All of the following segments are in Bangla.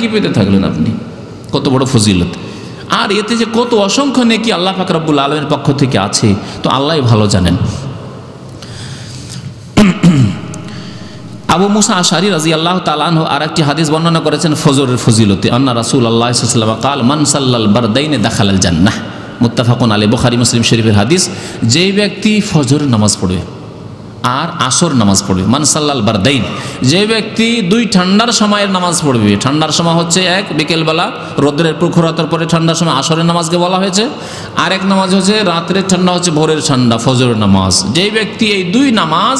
কি পেতে থাকলেন আপনি, কত বড় ফজিলত। আর এতে যে কত অসংখ্য নেকি আল্লাহ পাক রব্বুল আলামিনের পক্ষ থেকে আছে তো আল্লাহই ভালো জানেন। আবু মুসা আশআরী রাদিয়াল্লাহু তাআলা আনহু আরেকটি হাদিস বর্ণনা করেছেন ফজরের ফজিলতে, আন্না রাসূলুল্লাহ সাল্লাল্লাহু আলাইহি ওয়াসাল্লাম قال মান সাল্লাল বারদাইন দাখালাল জান্নাহ, মুত্তাফাকুন আলাইহি, বুখারী মুসলিম শরীফের হাদিস। যেই ব্যক্তি ফজর নামাজ পড়বে আর আসর নামাজ পড়বে, মান সাল্লাল বারদাইন, যে ব্যক্তি দুই ঠান্ডার সময়ের নামাজ পড়বে, ঠান্ডার সময় হচ্ছে এক বিকেলবেলা রোদ্রের প্রখরতার পরে ঠান্ডার সময় আসরের নামাজকে বলা হয়েছে, আর এক নামাজ হচ্ছে রাত্রের ঠান্ডা হচ্ছে ভোরের ঠান্ডা ফজরের নামাজ। যেই ব্যক্তি এই দুই নামাজ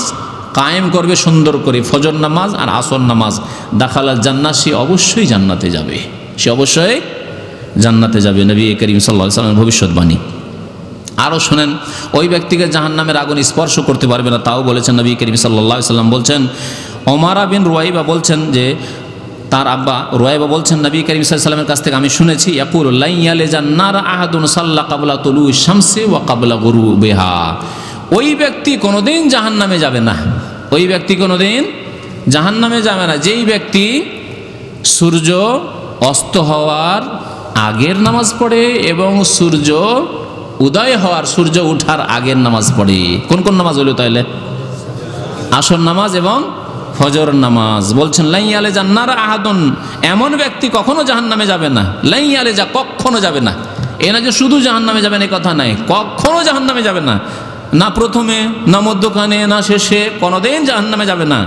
কায়েম করবে সুন্দর করে, ফজর নামাজ আর আসর নামাজ, দাখালাল জান্নাহ, সে অবশ্যই জান্নাতে যাবে, সে অবশ্যই জান্নাতে যাবে। নবী করিম সাল্লাল্লাহু আলাইহি ওয়াসাল্লামের ভবিষ্যৎবাণী। আরও শোনেন, ওই ব্যক্তিকে জাহান্নামের আগুন স্পর্শ করতে পারবে না, তাও বলেছেন নবী করিম সাল্লাল্লাহু আলাইহি ওয়াসাল্লাম। বলছেন ওমারা বিন রুয়াইবা বলছেন যে তার আব্বা রুয়াইবা বলছেন নবী করিম সাল্লাল্লাহু আলাইহি ওয়াসাল্লামের কাছ থেকে আমি শুনেছি, ইয়াকুলু লা ইয়ালিজান নার আহাদুন সাল্লা ক্বাবলা তুলুই শামসি ওয়া ক্বাবলা গুরুবিহা, ওই ব্যক্তি কোনোদিন জাহান্নামে যাবে না, ওই ব্যক্তি কোনোদিন জাহান্নামে যাবে না যেই ব্যক্তি সূর্য অস্ত হওয়ার আগের নামাজ পড়ে এবং সূর্য উদয় হওয়ার, সূর্য ওঠার আগের নামাজ পড়ে। কোন কোন নামাজ হলো তাহলে? আসর নামাজ এবং ফজর নামাজ। বলছেন লা ইয়ালিজান নার আহাদুন, এমন ব্যক্তি কখনো জাহান্নামে যাবে না, লা ইয়ালিজা, কখনো যাবে না, এ না যে শুধু জাহান্নামে যাবেন এই কথা নাই, কখনো জাহান্নামে যাবে না, না প্রথমে না মধ্যখানে না শেষে, কোনোদিন জাহান্নামে যাবে না।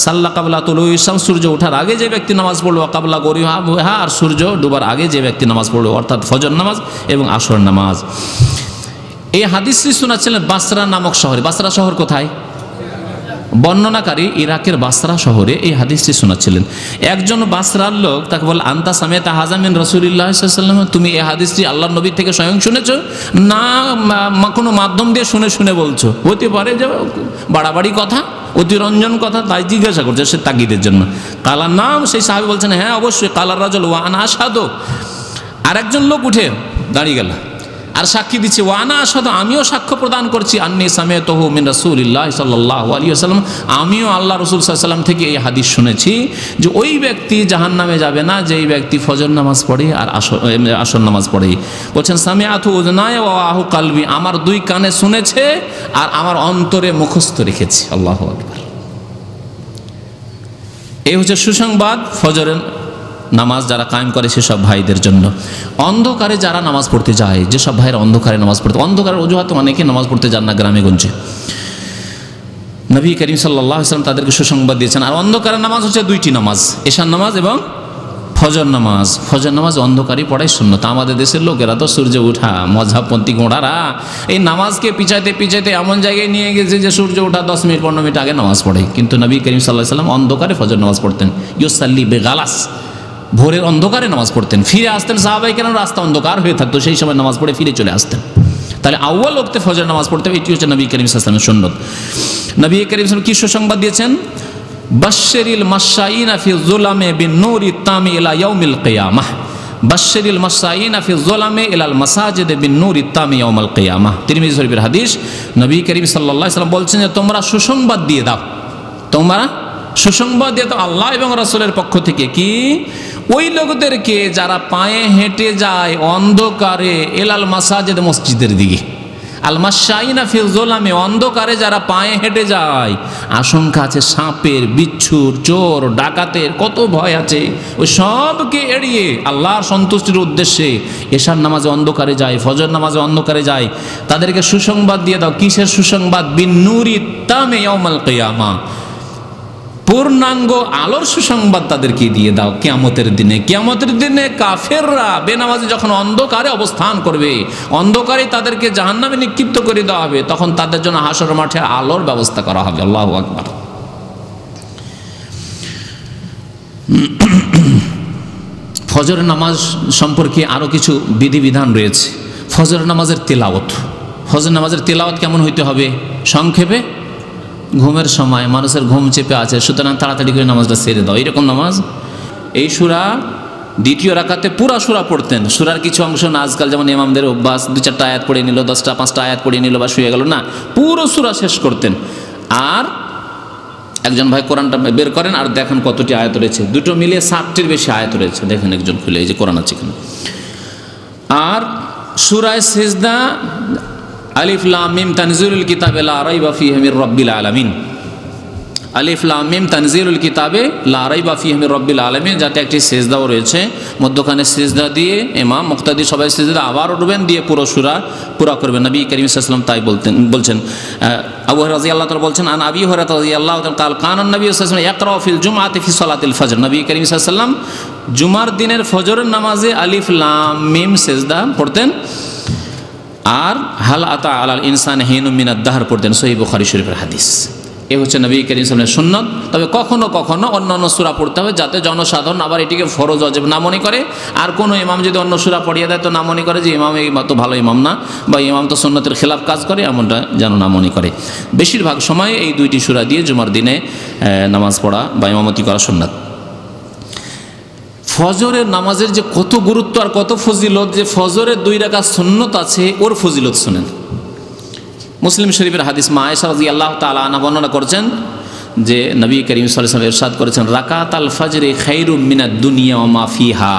সাল্লা ক্বাবলা তুলুই শামস, সূর্য ওঠার আগে যে ব্যক্তি নামাজ পড়লো, ক্বাবলা গুরুবিহা, আর সূর্য ডুবার আগে যে ব্যক্তি নামাজ পড়লো, অর্থাৎ ফজর নামাজ এবং আসর নামাজ। এই হাদিসটি শোনাচ্ছিলেন বাসরা নামক শহরে। বাসরা শহর কোথায়? বর্ণনাকারী ইরাকের বাসরা শহরে এই হাদিসটি শোনাচ্ছিলেন। একজন বাসরার লোক তাকে বলে, আনতা সামিআতা হাযা মিন রাসূলিল্লাহি সাল্লাল্লাহু আলাইহি ওয়াসাল্লাম, তুমি এই হাদিসটি আল্লাহর নবী থেকে স্বয়ং শুনেছো না কোনো মাধ্যম দিয়ে শুনে শুনে বলছো? হতে পারে যে বাড়াবাড়ি কথা, অতিরঞ্জন কথা, তাই জিজ্ঞাসা করছে সে তাগিদের জন্য। কালার নাম, সেই সাহাবী বলছেন হ্যাঁ অবশ্যই। কালার রাজুল ওয়া আনা আশহাদু, আর একজন লোক উঠে দাঁড়িয়ে গেল আর সাক্ষী দিচ্ছে, ওয়া আনা আশহাদু, আমিও সাক্ষ্য প্রদান করছি, আন্নী সামিআতুহু মিন রাসূলিল্লাহি সাল্লাল্লাহু আলাইহি ওয়াসাল্লাম, আমিও আল্লাহ রাসূল সাল্লাল্লাহু আলাইহি ওয়াসাল্লাম থেকে এই হাদিস শুনেছি যে ওই ব্যক্তি জাহান্নামে যাবে না যেই ব্যক্তি ফজর নামাজ পড়ে আর আসর নামাজ পড়ে। বলছেন সামিআতু উযনায়া ওয়া ওয়াহু কলবি, আমার দুই কানে শুনেছে আর আমার অন্তরে মুখস্থ রেখেছে। আল্লাহু আকবার। এই হচ্ছে সুসংবাদ ফজরের নামাজ যারা কায়েম করে সেসব ভাইদের জন্য। অন্ধকারে যারা নামাজ পড়তে যায়, যেসব ভাইয়ের অন্ধকারে নামাজ পড়তে, অন্ধকারের অজুহাতে অনেকে নামাজ পড়তে যান না গ্রামে গঞ্জে, নবী করিম সাল্লাল্লাহু আলাইহি ওয়াসাল্লাম তাদেরকে সুসংবাদ দিয়েছেন। আর অন্ধকারের নামাজ হচ্ছে দুইটি নামাজ, এশার নামাজ এবং ফজর নামাজ। ফজর নামাজ অন্ধকারই পড়াই সুন্নত। আমাদের দেশের লোকেরা তো সূর্য ওঠা মযহাবপন্থী গোঁড়ারা এই নামাজকে পিছাইতে পিছাইতে এমন জায়গায় নিয়ে গেছে যে সূর্য ওঠা 10 মিনিট 15 মিনিট আগে নামাজ পড়ে। কিন্তু নবী করিম সাল্লাল্লাহু আলাইহি ওয়াসাল্লাম অন্ধকারে ফজর নামাজ পড়তেন, ইউসাল্লি বিগালাস, ভোরের অন্ধকারে নামাজ পড়তেন, ফিরে আসতেন। সাহাবায়ে কেরাম রাস্তা অন্ধকার হয়ে থাকতো, সেই সময় নামাজ পড়ে ফিরে চলে আসতেন। তাহলে আউয়াল ওয়াক্তে ফজর নামাজ পড়তে হবে, এটি হচ্ছে নবী করিম সাল্লাল্লাহু আলাইহি ওয়াসাল্লামের সুন্নত। নবী করিম সাল্লাল্লাহু আলাইহি ওয়াসাল্লাম কি সুসংবাদ দিয়েছেন? বাশশিরিল মাশাইনা ফি যুলামি বিন-নূরি তামি ইলা ইয়াউমিল কিয়ামাহ, বাশশিরিল মাশাইনা ফি যুলামি ইলাল মাসাজিদ বিন-নূরি তামি ইয়াউমাল কিয়ামাহ। তিরমিজি শরীফের হাদিস। নবী করিম সাল্লাল্লাহু আলাইহি ওয়াসাল্লাম বলছেন যে তোমরা সুসংবাদ দিয়ে দাও, তোমরা সুসংবাদ দিয়ে দাও আল্লাহ এবং রাসূলের পক্ষ থেকে, কি ওই লোকদেরকে যারা পায়ে হেঁটে যায় অন্ধকারে, এলাল মাসাজিদ, মসজিদের দিকে, আল মাশাইনা ফিল যুলামি, অন্ধকারে যারা পায়ে হেঁটে যায়, আশঙ্কা আছে সাপের, বিচ্ছুর, চোর, ডাকাতের, কত ভয় আছে, ওই সবকে এড়িয়ে আল্লাহর সন্তুষ্টির উদ্দেশ্যে এশার নামাজে অন্ধকারে যায়, ফজর নামাজে অন্ধকারে যায়, তাদেরকে সুসংবাদ দিয়ে দাও। কিসের সুসংবাদ? বিন-নূরি তামি ইয়াউমাল কিয়ামাহ, পূর্ণাঙ্গ আলোর সুসংবাদ তাদেরকে দিয়ে দাও কিয়ামতের দিনে। কিয়ামতের দিনে কাফেররা বেনামাজি যখন অন্ধকারে অবস্থান করবে, অন্ধকারে তাদেরকে জাহান্নামে নিক্ষিপ্ত করে দেওয়া হবে, তখন তাদের জন্য হাসর মাঠে আলোর ব্যবস্থা করা হবে। আল্লাহু আকবার। ফজরের নামাজ সম্পর্কে আরও কিছু বিধিবিধান রয়েছে। ফজরের নামাজের তেলাওয়াত, ফজর নামাজের তেলাওয়াত কেমন হইতে হবে? সংক্ষেপে, ঘুমের সময় মানুষের ঘুম চেপে আছে, সুতরাং তাড়াতাড়ি করে নামাজটা সেরে দাও, এরকম নামাজ। এই সূরা দ্বিতীয় রাকাতে পুরা সূরা পড়তেন, সূরার কিছু অংশ না, আজকাল যেমন ইমামদের অভ্যাস 2-4টা আয়াত পড়ে নিল, 10টা 5টা আয়াত পড়ে নিল বা শুয়ে গেল, না, পুরো সূরা শেষ করতেন। আর একজন ভাই কোরআনটা বের করেন আর দেখেন কতটি আয়াত রয়েছে, দুটো মিলিয়ে 60টির বেশি আয়াত রয়েছে। দেখেন একজন খুলে, এই যে কোরআন আছে এখানে। আর সূরা সিজদা আলিফ লাম মিম তানজিলুল কিতাবে লা রাইবা ফীহি মির রাব্বিল আলামিন। আলিফ লাম মিম তানজিলুল কিতাবে লা রাইবা ফীহি মির রাব্বিল আলামিন, যাতে একটি সিজদাও রয়েছে, মধ্যখানে সিজদা দিয়ে ইমাম মুক্তাদি সবাই সিজদা আবার উঠবেন, দিয়ে পুরো সূরা পুরা করবেন। নবী করিম সাল্লাল্লাহু আলাইহি ওয়াসাল্লাম তাই বলছেন। আবু হুরায়রা রাদিয়াল্লাহু তাআলা বলছেন, আন আবি হুরায়রা রাদিয়াল্লাহু তাআলা قال كان النبي صلى الله عليه وسلم يقرأ في الجمعة في صلاة الفجر। নবী করিম সাল্লাল্লাহু আলাইহি ওয়াসাল্লাম জুমার দিনের ফজরের নামাজে আলিফ লাম মিম সিজদা পড়তেন, আর হাল আতা আলাল ইনসান হিনুম মিনাদ দাহর পড়তেন। সহিহ বুখারী শরীফের হাদিস। এ হচ্ছে নবী করিম সাল্লাল্লাহু আলাইহি ওয়াসাল্লামের সুন্নাত। তবে কখনো কখনো অন্য অন্য সূরা পড়তে হবে, যাতে জনসাধারণ আবার এটিকে ফরজ ওয়াজিব না মনে করে। আর কোনো ইমাম যদি অন্য সূরা পড়িয়ে দেয় তো না মনে করে যে ইমাম এই তো ভালো ইমাম না, বা ইমাম তো সুন্নতের খেলাফ কাজ করে, এমনটা যেন না মনে করে। বেশিরভাগ সময় এই দুইটি সূরা দিয়ে জুমার দিনে নামাজ পড়া বা ইমামতি করা সুন্নাত। ফজরের নামাজের যে কত গুরুত্ব আর কত ফজিলত, যে ফজরের 2 রাকাত সুন্নত আছে, ওর ফজিলত শুনেন। মুসলিম শরীফের হাদিস, মা আয়েশা রাদিয়াল্লাহু তাআলা আনহা বর্ণনা করছেন যে নবী করিম সাল্লাল্লাহু আলাইহি ওয়াসাল্লাম ইরশাদ করেছেন, রাকাতাল ফজরে খায়রুম মিনাদ দুনিয়া ওয়া মা ফিহা।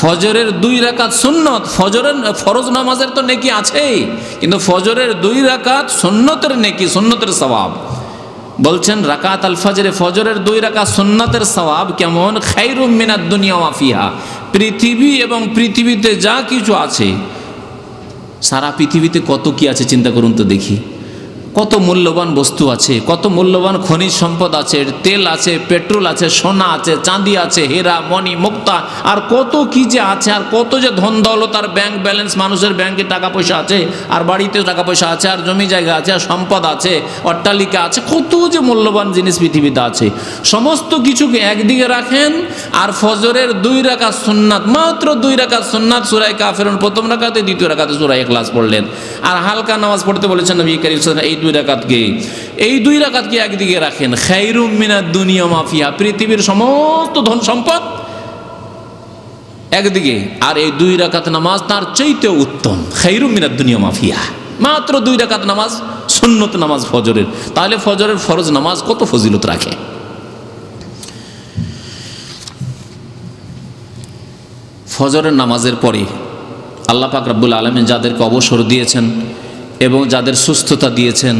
ফজরের 2 রাকাত সুন্নত, ফজরের ফরজ নামাজের তো নেকি আছেই, কিন্তু ফজরের 2 রাকাত সুন্নতের নেকি, সুন্নতের সওয়াব। বলছেন রাকাত আল ফজরে, ফজরের 2 রাকাত সুন্নতের সওয়াব কেমন, খায়রুম মিনাদ দুনিয়া ওয়া ফিহা, পৃথিবী এবং পৃথিবীতে যা কিছু আছে, সারা পৃথিবীতে কত কি আছে চিন্তা করুন তো দেখি। কত মূল্যবান বস্তু আছে, কত মূল্যবান খনিজ সম্পদ আছে, তেল আছে, পেট্রোল আছে, সোনা আছে, চাঁদি আছে, হীরা মণি মুক্তা, আর কত কি যে আছে, আর কত যে ধন দৌলত আর ব্যাংক ব্যালেন্স, মানুষের ব্যাংকে টাকা পয়সা আছে, আর বাড়িতে টাকা পয়সা আছে, আর জমি জায়গা আছে, আর সম্পদ আছে, অট্টালিকা আছে, কত যে মূল্যবান জিনিস পৃথিবীতে আছে। সমস্ত কিছুকে একদিকে রাখেন, আর ফজরের 2 রাকাত সুন্নাত, মাত্র 2 রাকাত সুন্নাত, সূরা কাফিরুন প্রথম রাকাতে, দ্বিতীয় রাকাতে সূরা ইখলাস পড়লেন। আর হালকা নামাজ পড়তে বলেছেন নবী করিম সাল্লাল্লাহু আলাইহি ওয়াসাল্লাম, এই 2 রাকাতকে একদিকে রাখেন, খায়রুম মিনাদ দুনিয়া মা ফিহা, পৃথিবীর সমস্ত ধন সম্পদ একদিকে, আর এই 2 রাকাত নামাজ তার চাইতে উত্তম, খায়রুম মিনাদ দুনিয়া মা ফিহা। মাত্র 2 রাকাত নামাজ, সুন্নত নামাজ ফজরের। তাহলে ফজরের ফরজ নামাজ কত ফজিলত রাখে। ফজরের নামাজের পরে আল্লাহ পাক রব্বুল আলামিন যাদেরকে অবসর দিয়েছেন এবং যাদের সুস্থতা দিয়েছেন,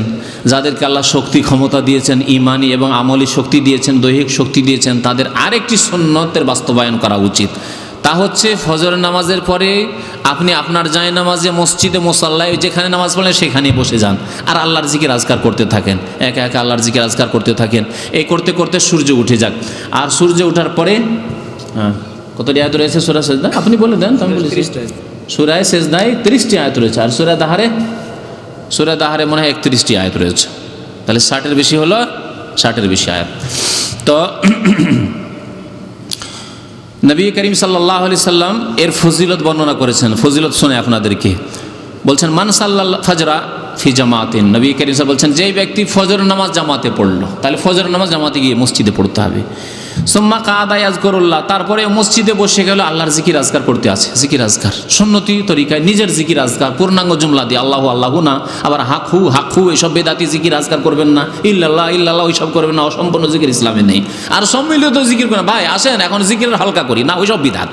যাদেরকে আল্লাহ শক্তি ক্ষমতা দিয়েছেন, ইমানি এবং আমলি শক্তি দিয়েছেন, দৈহিক শক্তি দিয়েছেন, তাদের আরেকটি সুন্নতের বাস্তবায়ন করা উচিত। তা হচ্ছে ফজরের নামাজের পরে আপনি আপনার জায়নামাজে, মসজিদে, মুসাল্লায় যেখানে নামাজ পড়লেন সেখানেই বসে যান, আর আল্লাহর জিকির আজকার করতে থাকেন, একা একা আল্লাহর জিকির আজকার করতে থাকেন। এই করতে করতে সূর্য উঠে যাক, আর সূর্য ওঠার পরে কতটি আয়াত রয়েছে সূরা সিজদা? আপনি বলে দেন, আমি বলেছি। সূরা সিজদায় 30টি আয়াত রয়েছে, আর সূরা দাহারে মনে হয় 31টি আয়াত রয়েছে। তাহলে 60-এর বেশি হলো, 60-এর বেশি আয়াত। তো নবী করিম সাল্লাল্লাহু আলাইহি সাল্লাম এর ফজিলত বর্ণনা করেছেন। ফজিলত শুনে আপনাদেরকে বলছেন, মান সাল্লাল ফজরা ফি জামাতিন। নবী করিম সাল্লাল্লাহু বলছেন, যেই ব্যক্তি ফজর নামাজ জামাতে পড়লো, তাহলে ফজর নামাজ জামাতে গিয়ে মসজিদে পড়তে হবে। সুম্মা কাদা ইয়াজকুরুল্লাহ, তারপরে মসজিদে বসে গেল আল্লাহর জিকির আজকার করতে আছে। জিকির আজকার সুন্নতি তরিকায়, নিজের জিকির আজকার পূর্ণাঙ্গ জুমলা দিয়ে, আল্লাহু আল্লাহু না, আবার হাকহু এসব বেদাতি জিকির আজকার করবেন না, ইল্লাল্লাহ ওইসব করবেন না, অসম্পূর্ণ জিকির ইসলামে নেই। আর সম্মিলিত জিকির করেন, ভাই আসেন এখন জিকির হালকা করি না, ওইসব বিধাত।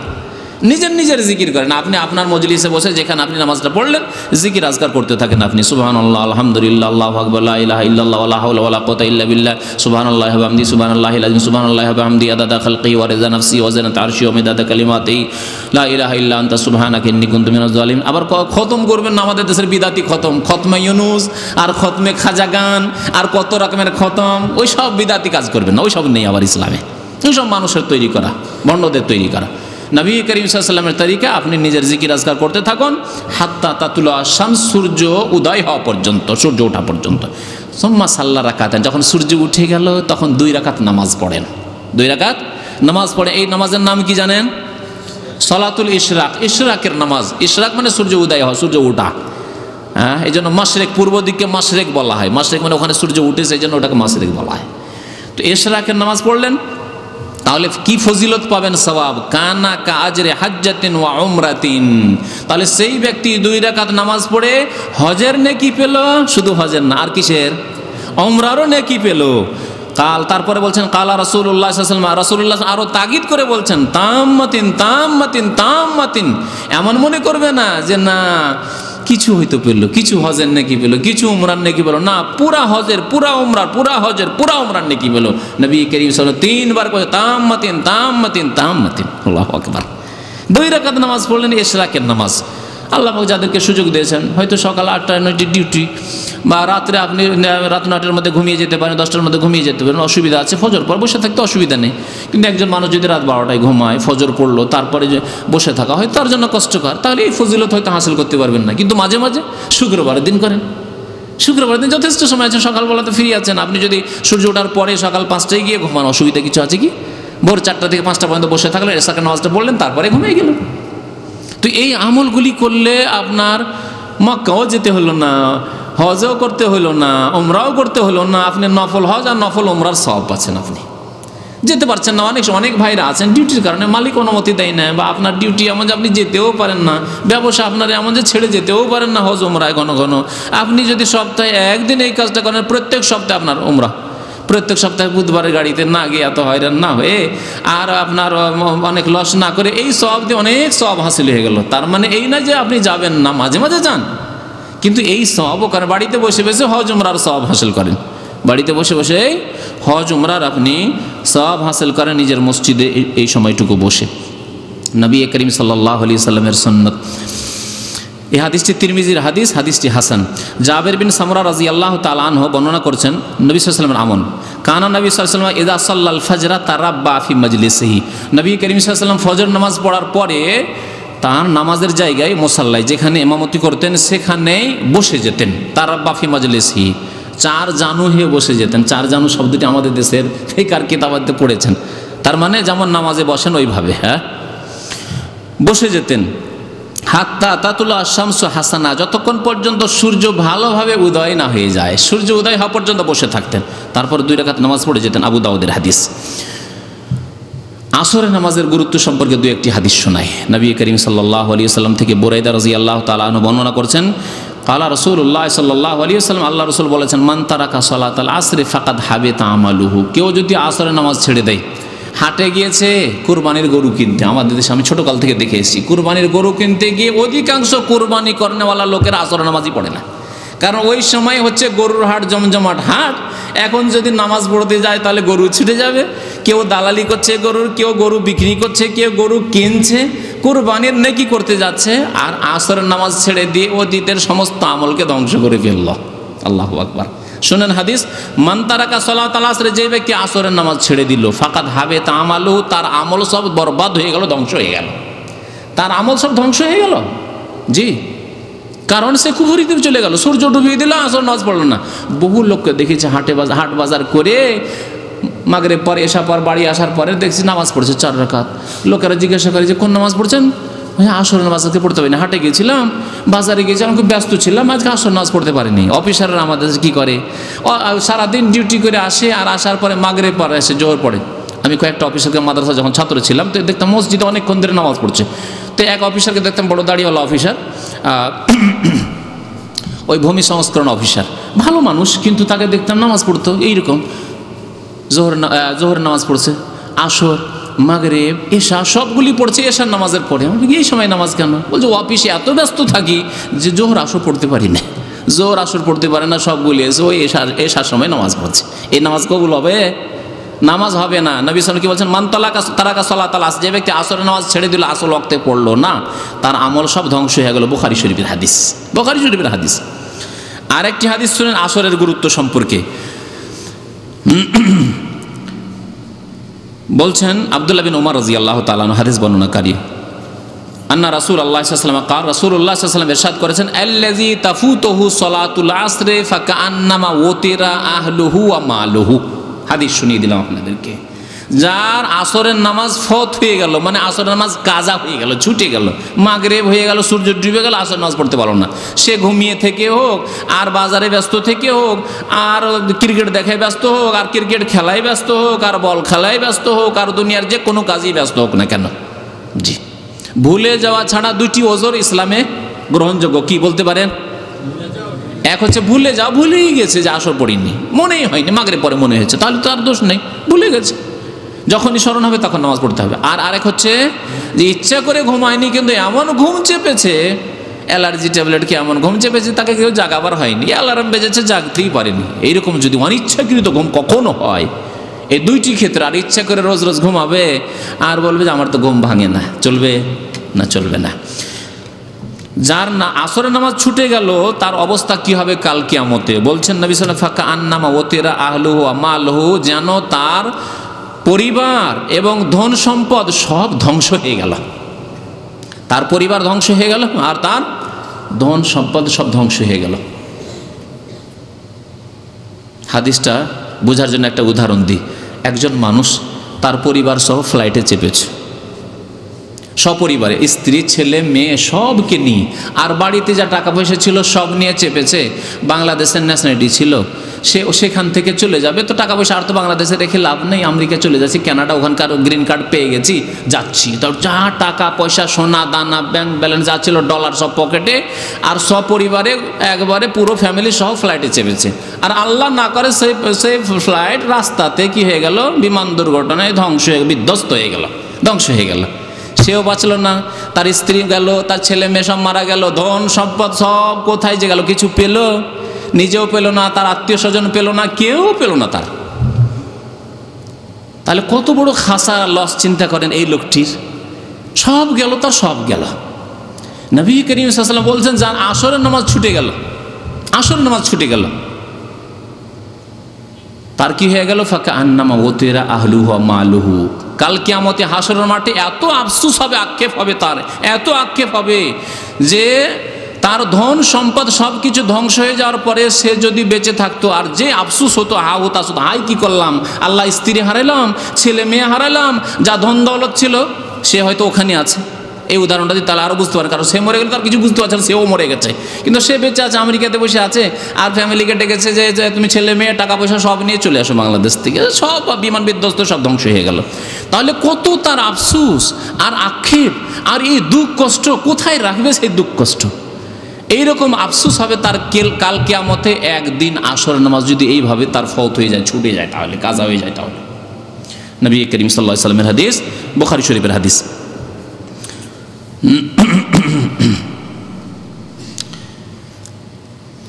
নিজের জিকির করেন, আপনি আপনার মজলিসে বসে যেখানে আপনি নামাজটা পড়লেন জিকির আজকার করতে থাকেন আপনি। সুবহানাল্লাহ, আলহামদুলিল্লাহ, আল্লাহু আকবার, লা ইলাহা ইল্লাল্লাহ, ওয়া লা হাওলা ওয়া লা কুওয়াতা ইল্লা বিল্লাহ, সুবহানাল্লাহি ওয়া বিহামদিহি, সুবহানাল্লাহিল আযীম, সুবহানাল্লাহি ওয়া বিহামদিহি, আদাদা খালকিহি ওয়া রিদা নাফসিহি ওয়া জিনাতা আরশিহি ওয়া মিদাদা কালিমাতিহি, লা ইলাহা ইল্লা আনতা সুবহানাকা ইন্নী কুনতু মিনাজ জালিমিন। আবার খতম করবেন না, আমাদের দেশের বিদাতি খতমে ইউনুস আর খতমে খাজা গান আর কত রকমের খতম, ওই সব বিদাতি কাজ করবেন না, ওই সব নেই আবার ইসলামে। ওই সব মানুষের তৈরি করা, বন্ডদের তৈরি করা। নবী করিম সাল্লাল্লাহু আলাইহি ওয়াসাল্লামের তরিকা, আপনি নিজের জিকির আজকার করতে থাকুন, হাত্তা তাতুলা আশ-শামস, সূর্য উদয় হওয়া পর্যন্ত, সূর্য ওঠা পর্যন্ত। সুম্মা সাল্লা রাকাতান, যখন সূর্য উঠে গেল তখন 2 রাকাত নামাজ পড়েন। 2 রাকাত নামাজ পড়ে, এই নামাজের নাম কি জানেন? সালাতুল ইশরাক, ইশরাকের নামাজ। ইশরাক মানে সূর্য উদয় হওয়া, সূর্য ওঠা। হ্যাঁ, এই জন্য মাশরিক, পূর্ব দিককে মাশরিক বলা হয়। মাশরিক মানে ওখানে সূর্য উঠেছে, এই জন্য ওটাকে মাশরিক বলা হয়। তো ইশরাকের নামাজ পড়লেন, তাহলে কি ফজিলত পাবেন? সওয়াব, কানা কা আজরে হাজ্জাতিন ওয়া উমরাতিন। তাহলে সেই ব্যক্তি 2 রাকাত নামাজ পড়ে হজের নেকি পেল, শুধু হজের না, আর কিসের? উমরারও নেকি পেল। কাল, তারপরে বলছেন কালা রাসূলুল্লাহ সাল্লাল্লাহু আলাইহি ওয়াসাল্লাম, রাসূলুল্লাহ আরো তাগিদ করে বলছেন তাম্মাতিন তাম্মাতিন তাম্মাতিন, এমন মনে করবে না যে না কিছু হয়তো পেলো, কিছু হজের নেকি পেলো, কিছু উমরার নেকি পেলো, না পুরা হজের পুরা উমরার পুরা হজের পুরা উমরার নেকি পেলো। নবী করিম সাল্লাল্লাহু আলাইহি ওয়াসাল্লাম তিনবার করে তাম্মাতিন তাম্মাতিন তাম্মাতিন। আল্লাহু আকবার। 2 রাকাত নামাজ পড়লেন ইশরাকের নামাজ। আল্লাহ পাক যাদেরকে সুযোগ দিয়েছেন, হয়তো সকাল 8টায় 9টি ডিউটি, বা রাত্রে আপনি রাত 9টার মধ্যে ঘুমিয়ে যেতে পারেন, 10টার মধ্যে ঘুমিয়ে যেতে পারেন, অসুবিধা আছে, ফজর পর বসে থাকতে অসুবিধা নেই। কিন্তু একজন মানুষ যদি রাত 12টায় ঘুমায়, ফজর পড়লো, তারপরে যে বসে থাকা হয় তার জন্য কষ্টকর, তাহলে এই ফজিলত হয়তো হাসিল করতে পারবেন না। কিন্তু মাঝে মাঝে শুক্রবারের দিন করেন, শুক্রবারের দিন যথেষ্ট সময় আছে, সকালবেলাতে ফ্রি আছেন, আপনি যদি সূর্য ওঠার পরে সকাল 5টায় গিয়ে ঘুমান, অসুবিধা কিছু আছে কি? ভোর 4টা থেকে 5টা পর্যন্ত বসে থাকলেন, এশারের নামাজটা পড়লেন, তারপরে ঘুমিয়ে গেলেন। তো এই আমলগুলি করলে আপনার মক্কাও যেতে হলো না, হজও করতে হলো না, উমরাও করতে হলো না, আপনি নফল হজ আর নফল উমরার সওয়াব পাচ্ছেন। আপনি যেতে পারছেন না, অনেক ভাইরা আছেন ডিউটির কারণে মালিক অনুমতি দেয় না, বা আপনার ডিউটি এমন যে আপনি যেতেও পারেন না, ব্যবসা আপনার এমন যে ছেড়ে যেতেও পারেন না হজ উমরায় ঘন ঘন। আপনি যদি সপ্তাহে একদিন এই কাজটা করেন, প্রত্যেক সপ্তাহে আপনার উমরা, প্রত্যেক সপ্তাহে বুধবারের গাড়িতে না গিয়ে এত হয়রান না হয়ে আর আপনার অনেক লস না করে এই সওয়াব দিয়ে অনেক সওয়াব হাসিল হয়ে গেল। তার মানে এই না যে আপনি যাবেন না, মাঝে মাঝে যান, কিন্তু এই সওয়াবও করেন। বাড়িতে বসে বসে হজ উমরার সওয়াব হাসিল করেন, বাড়িতে বসে বসে হজ উমরার আপনি সওয়াব হাসিল করেন নিজের মসজিদে এই সময়টুকু বসে। নবী করিম সাল্লাল্লাহু আলাইহি সাল্লামের সুন্নাত। এই হাদিসটি তিরমিজির হাদিস, হাদিসটি হাসান। জাবের বিন সামরা রাদিয়াল্লাহু তাআলা আনহু বর্ণনা করছেন নবী সাল্লাল্লাহু আলাইহি ওয়াসাল্লামের আমল। কানা নবী সাল্লাল্লাহু আলাইহি ওয়াসাল্লাম ইযা সাল্লাল ফাজরা তারাব্বা ফি মাজলিসিহি। নবী করিম সাল্লাল্লাহু আলাইহি ওয়াসাল্লাম ফজর নামাজ পড়ার পরে তার নামাজের জায়গায়, মুসাল্লায় যেখানে ইমামতি করতেন সেখানেই বসে যেতেন। তারাব্বা ফি মাজলিসিহি, 4 জানু হয়ে বসে যেতেন। 4 জানু শব্দটি আমাদের দেশের ফিকার কিতাবাতে পড়েছেন, তার মানে যেমন নামাজে বসেন ওইভাবে বসে যেতেন। হাত্তা তাতুলা শামসু হাসানা, যতক্ষণ পর্যন্ত সূর্য ভালোভাবে উদয় না হয়ে যায়, সূর্য উদয় হওয়া পর্যন্ত বসে থাকতেন। তারপর 2 রাকাত নামাজ পড়ে যেতেন। আবু দাউদের হাদিস। আসরের নামাজের গুরুত্ব সম্পর্কে 2-1টি হাদিস শোনায়। নবী করিম সাল্লাল্লাহু আলাইহি ওয়াসাল্লাম থেকে বুরাইদা রাদিয়াল্লাহু তাআলা আনহু বর্ণনা করছেন, কালা রাসূলুল্লাহ সাল্লাল্লাহু আলাইহি ওয়াসাল্লাম, আল্লাহ রাসূল বলেছেন, মান তারাকা সালাতাল আসরি ফাকাদ হাবিতা আমালুহু। কেউ যদি আসরের নামাজ ছেড়ে দেয়, হাটে গিয়েছে কুরবানির গরু কিনতে, আমাদের দেশে আমি ছোটকাল থেকে দেখে এসেছি, কুরবানির গরু কিনতে গিয়ে অধিকাংশ কুরবানি করেনেওয়ালা লোকের আসরের নামাজই পড়ে না, কারণ ওই সময় হচ্ছে গরুর হাট, জমজমাট হাট। এখন যদি নামাজ পড়তে যায় তাহলে গরু ছুটে যাবে, কেউ দালালি করছে গরুর, কেউ গরু বিক্রি করছে, কেউ গরু কিনছে, কুরবানির নেকি করতে যাচ্ছে, আর আসরের নামাজ ছেড়ে দিয়ে অতীতের সমস্ত আমলকে ধ্বংস করে ফেলল। আল্লাহু আকবার। শুনেন হাদিস, মান তারাকা সালাতাল আসর, যে ব্যক্তি আসরের নামাজ ছেড়ে দিল, ফাকাদ হাবিতা আমালুহু, তার আমল সব বরবাদ হয়ে গেল, ধ্বংস হয়ে গেল, তার আমল সব ধ্বংস হয়ে গেল। জি, কারণ সে কুফরিতে চলে গেল, সূর্য ডুবিয়ে দিল, আসর নামাজ পড়লো না। বহু লোককে দেখেছে হাট বাজার করে মাগরিব পরে এশা পর বাড়ি আসার পরে দেখছি নামাজ পড়ছে 4 রাকাত। লোকেরা জিজ্ঞাসা করে যে কোন নামাজ পড়ছেন? আসর নামাজ আজকে পড়তে পারিনি, হাটে গিয়েছিলাম, বাজারে গিয়েছিলাম, খুব ব্যস্ত ছিলাম, আজকে আসর নামাজ পড়তে পারিনি। অফিসাররা আমাদের কি করে, সারাদিন ডিউটি করে আসে, আর আসার পরে মাগরিব পরে আসে, জোহর পড়ে। আমি কয়েকটা অফিসারকে মাদ্রাসা যখন ছাত্র ছিলাম তো দেখতাম মসজিদে অনেকক্ষণ ধরে নামাজ পড়ছে। তো এক অফিসারকে দেখতাম, বড় দাড়িওয়ালা অফিসার, ওই ভূমি সংস্করণ অফিসার, ভালো মানুষ, কিন্তু তাকে দেখতাম নামাজ পড়তো এইরকম, জোহর নামাজ পড়ছে, আসর, মাগরিব, এশা সবগুলি পড়ছে এশার নামাজের পরে। এই সময় নামাজ কেন? বলছে অফিসে এত ব্যস্ত থাকি যে জোহর আসর পড়তে পারি না, জোহর আসর পড়তে পারে না, সবগুলি এসে ওই এশার সময় নামাজ পড়ছে। এই নামাজ কবুল হবে? নামাজ হবে না। নবী সাল্লাল্লাহু আলাইহি ওয়াসাল্লাম কি বলছেন, মান তারাকা সালাতাল আসর, যে ব্যক্তি আসরের নামাজ ছেড়ে দিল, আসর ওয়াক্তে পড়লো না, তার আমল সব ধ্বংস হয়ে গেল। বুখারী শরীফের হাদিস, বুখারী শরীফের হাদিস। আরেকটি হাদিস শুনেন আসরের গুরুত্ব সম্পর্কে। বলছেন আব্দুল্লাহ বিন উমর রাদিয়াল্লাহু তাআলা আনহু হাদিস বর্ণনাকারী, আন্না রাসূলুল্লাহ সাল্লাল্লাহু আলাইহি ওয়াসাল্লাম কাল, রাসূলুল্লাহ সাল্লাল্লাহু আলাইহি ওয়াসাল্লাম ইরশাদ করেছেন, আল্লাযী তাফুতুহু সালাতুল আসরি ফাকান্নামা ওতিরা আহলুহু ওয়া মালুহু। হাদিস শুনিয়ে দিলাম আপনাদেরকে। যার আসরের নামাজ ফত হয়ে গেল, মানে আসরের নামাজ কাজা হয়ে গেল, ছুটে গেল, মাগরিব হয়ে গেল, সূর্য ডুবে গেল, আসরের নামাজ পড়তে পারলো না, সে ঘুমিয়ে থেকে হোক, আর বাজারে ব্যস্ত থেকে হোক, আর ক্রিকেট দেখায় ব্যস্ত হোক, আর ক্রিকেট খেলায় ব্যস্ত হোক, আর বল খেলায় ব্যস্ত হোক, আর দুনিয়ার যে কোনো কাজেই ব্যস্ত হোক না কেন, জি, ভুলে যাওয়া ছাড়া 2টি ওজর ইসলামে গ্রহণযোগ্য। কি বলতে পারেন? এক হচ্ছে ভুলে যাও, ভুলেই গেছে যে আসর পড়িনি, মনেই হয়নি, মাগরিব পরে মনে হয়েছে, তাহলে তো আর দোষ নেই, ভুলে গেছে, যখনই স্মরণ হবে তখন নামাজ পড়তে হবে। আর আরেক হচ্ছে যে ইচ্ছা করে ঘুমায়নি, কিন্তু এমন ঘুম চেপেছে, অ্যালার্জি ট্যাবলেট কি এমন ঘুম চেপেছে তাকে কেউ জাগাবার হয়নি, অ্যালার্ম বেজেছে, জাগতেই পারেনি। এইরকম যদি অনিচ্ছাকৃত ঘুম কখনো হয়, এই দুইটি ক্ষেত্রে, আর ইচ্ছা করে রোজ রোজ ঘুমাবে আর বলবে যে আমার তো ঘুম ভাঙে না, চলবে না? চলবে না। যার না আসরের নামাজ ছুটে গেল তার অবস্থা কি হবে কাল কিয়ামতে? বলছেন নবী সাল্লাল্লাহু আলাইহি ওয়াসাল্লাম, ফাকা আন্নামা ওয়াতিরা আহলুহু ওয়া মালুহু, যেন তার পরিবার এবং ধন সম্পদ সব ধ্বংস হয়ে গেল। তার পরিবার ধ্বংস হয়ে গেল আর তার ধন সম্পদ সব ধ্বংস হয়ে গেল। হাদিসটা বোঝার জন্য একটা উদাহরণ দিই। একজন মানুষ তার পরিবার সহ ফ্লাইটে চেপেছে, সপরিবারে, স্ত্রী, ছেলে, মেয়ে সবকে নিয়ে, আর বাড়িতে যা টাকা পয়সা ছিল সব নিয়ে চেপেছে। বাংলাদেশের ন্যাশনালিটি ছিল, সে সেখান থেকে চলে যাবে, তো টাকা পয়সা আর তো বাংলাদেশে রেখে লাভ নেই, আমেরিকা চলে যাচ্ছি, কানাডা, ওখানকার গ্রিন কার্ড পেয়ে গেছি, যাচ্ছি। তো যা টাকা পয়সা, সোনা দানা, ব্যাংক ব্যালেন্স যা ছিল, ডলার সব পকেটে, আর সপরিবারে একবারে পুরো ফ্যামিলি সহ ফ্লাইটে চেপেছে। আর আল্লাহ না করে সেই ফ্লাইট রাস্তাতে কি হয়ে গেল, বিমান দুর্ঘটনায় বিধ্বস্ত হয়ে গেল, ধ্বংস হয়ে গেল। সেও বাঁচল না, তার স্ত্রী গেল, তার ছেলে মেয়ে সব মারা গেল, ধন সম্পদ সব কোথায় যে গেল, কিছু পেল, নিজেও পেল না, তার আত্মীয় স্বজন পেল না, কেউ পেল না তার। তাহলে কত বড় খাসা লস চিন্তা করেন এই লোকটির, সব গেল, তার সব গেল। নবী করিম সাল্লাল্লাহু আলাইহি ওয়াসাল্লাম বলছেন, যার আসরের নামাজ ছুটে গেল, আসরের নামাজ ছুটে গেল, তার কি হয়ে গেল, ফাকা আন্নামা ওয়াতিরা আহলুহু ওয়া মালুহু। কাল কিয়ামতে হাসরের মাঠে এত আফসোস হবে, আক্ষেপ হবে, তার এত আক্ষেপ হবে যে তার ধন সম্পদ সব কিছু ধ্বংস হয়ে যাওয়ার পরে সে যদি বেঁচে থাকতো, আর যে আফসোস হতো, হতাশ হতো, হাই কি করলাম, আল্লাহ, স্ত্রী হারাইলাম, ছেলে মেয়ে হারাইলাম, যা ধন দৌলত ছিল সে হয়তো ওখানে আছে। এই উদাহরণটা দিয়ে তাহলে আরও বুঝতে পারে, কারণ সে মরে গেলে তার কিছু বুঝতে পারছে না, সেও মরে গেছে, কিন্তু সে বেঁচে আছে, আমেরিকাতে বসে আছে, আর ফ্যামিলিকে ডেকেছে যে তুমি ছেলে মেয়ে টাকা পয়সা সব নিয়ে চলে আসো বাংলাদেশ থেকে, সব বিমান বিধ্বস্ত, সব ধ্বংস হয়ে গেল। তাহলে কত তার আফসোস আর আক্ষেপ, আর এই দুঃখ কষ্ট কোথায় রাখবে সেই দুঃখ কষ্ট? এইরকম আফসোস হবে তার কাল কিয়ামতে। একদিন আসর নামাজ যদি এইভাবে তার ফৌত হয়ে যায়, ছুটে যায়, তাহলে কাজা হয়ে যায়। তাহলে নবী করিম সাল্লাল্লাহু আলাইহি ওয়াসাল্লামের হাদিস, বুখারী শরীফের হাদিস।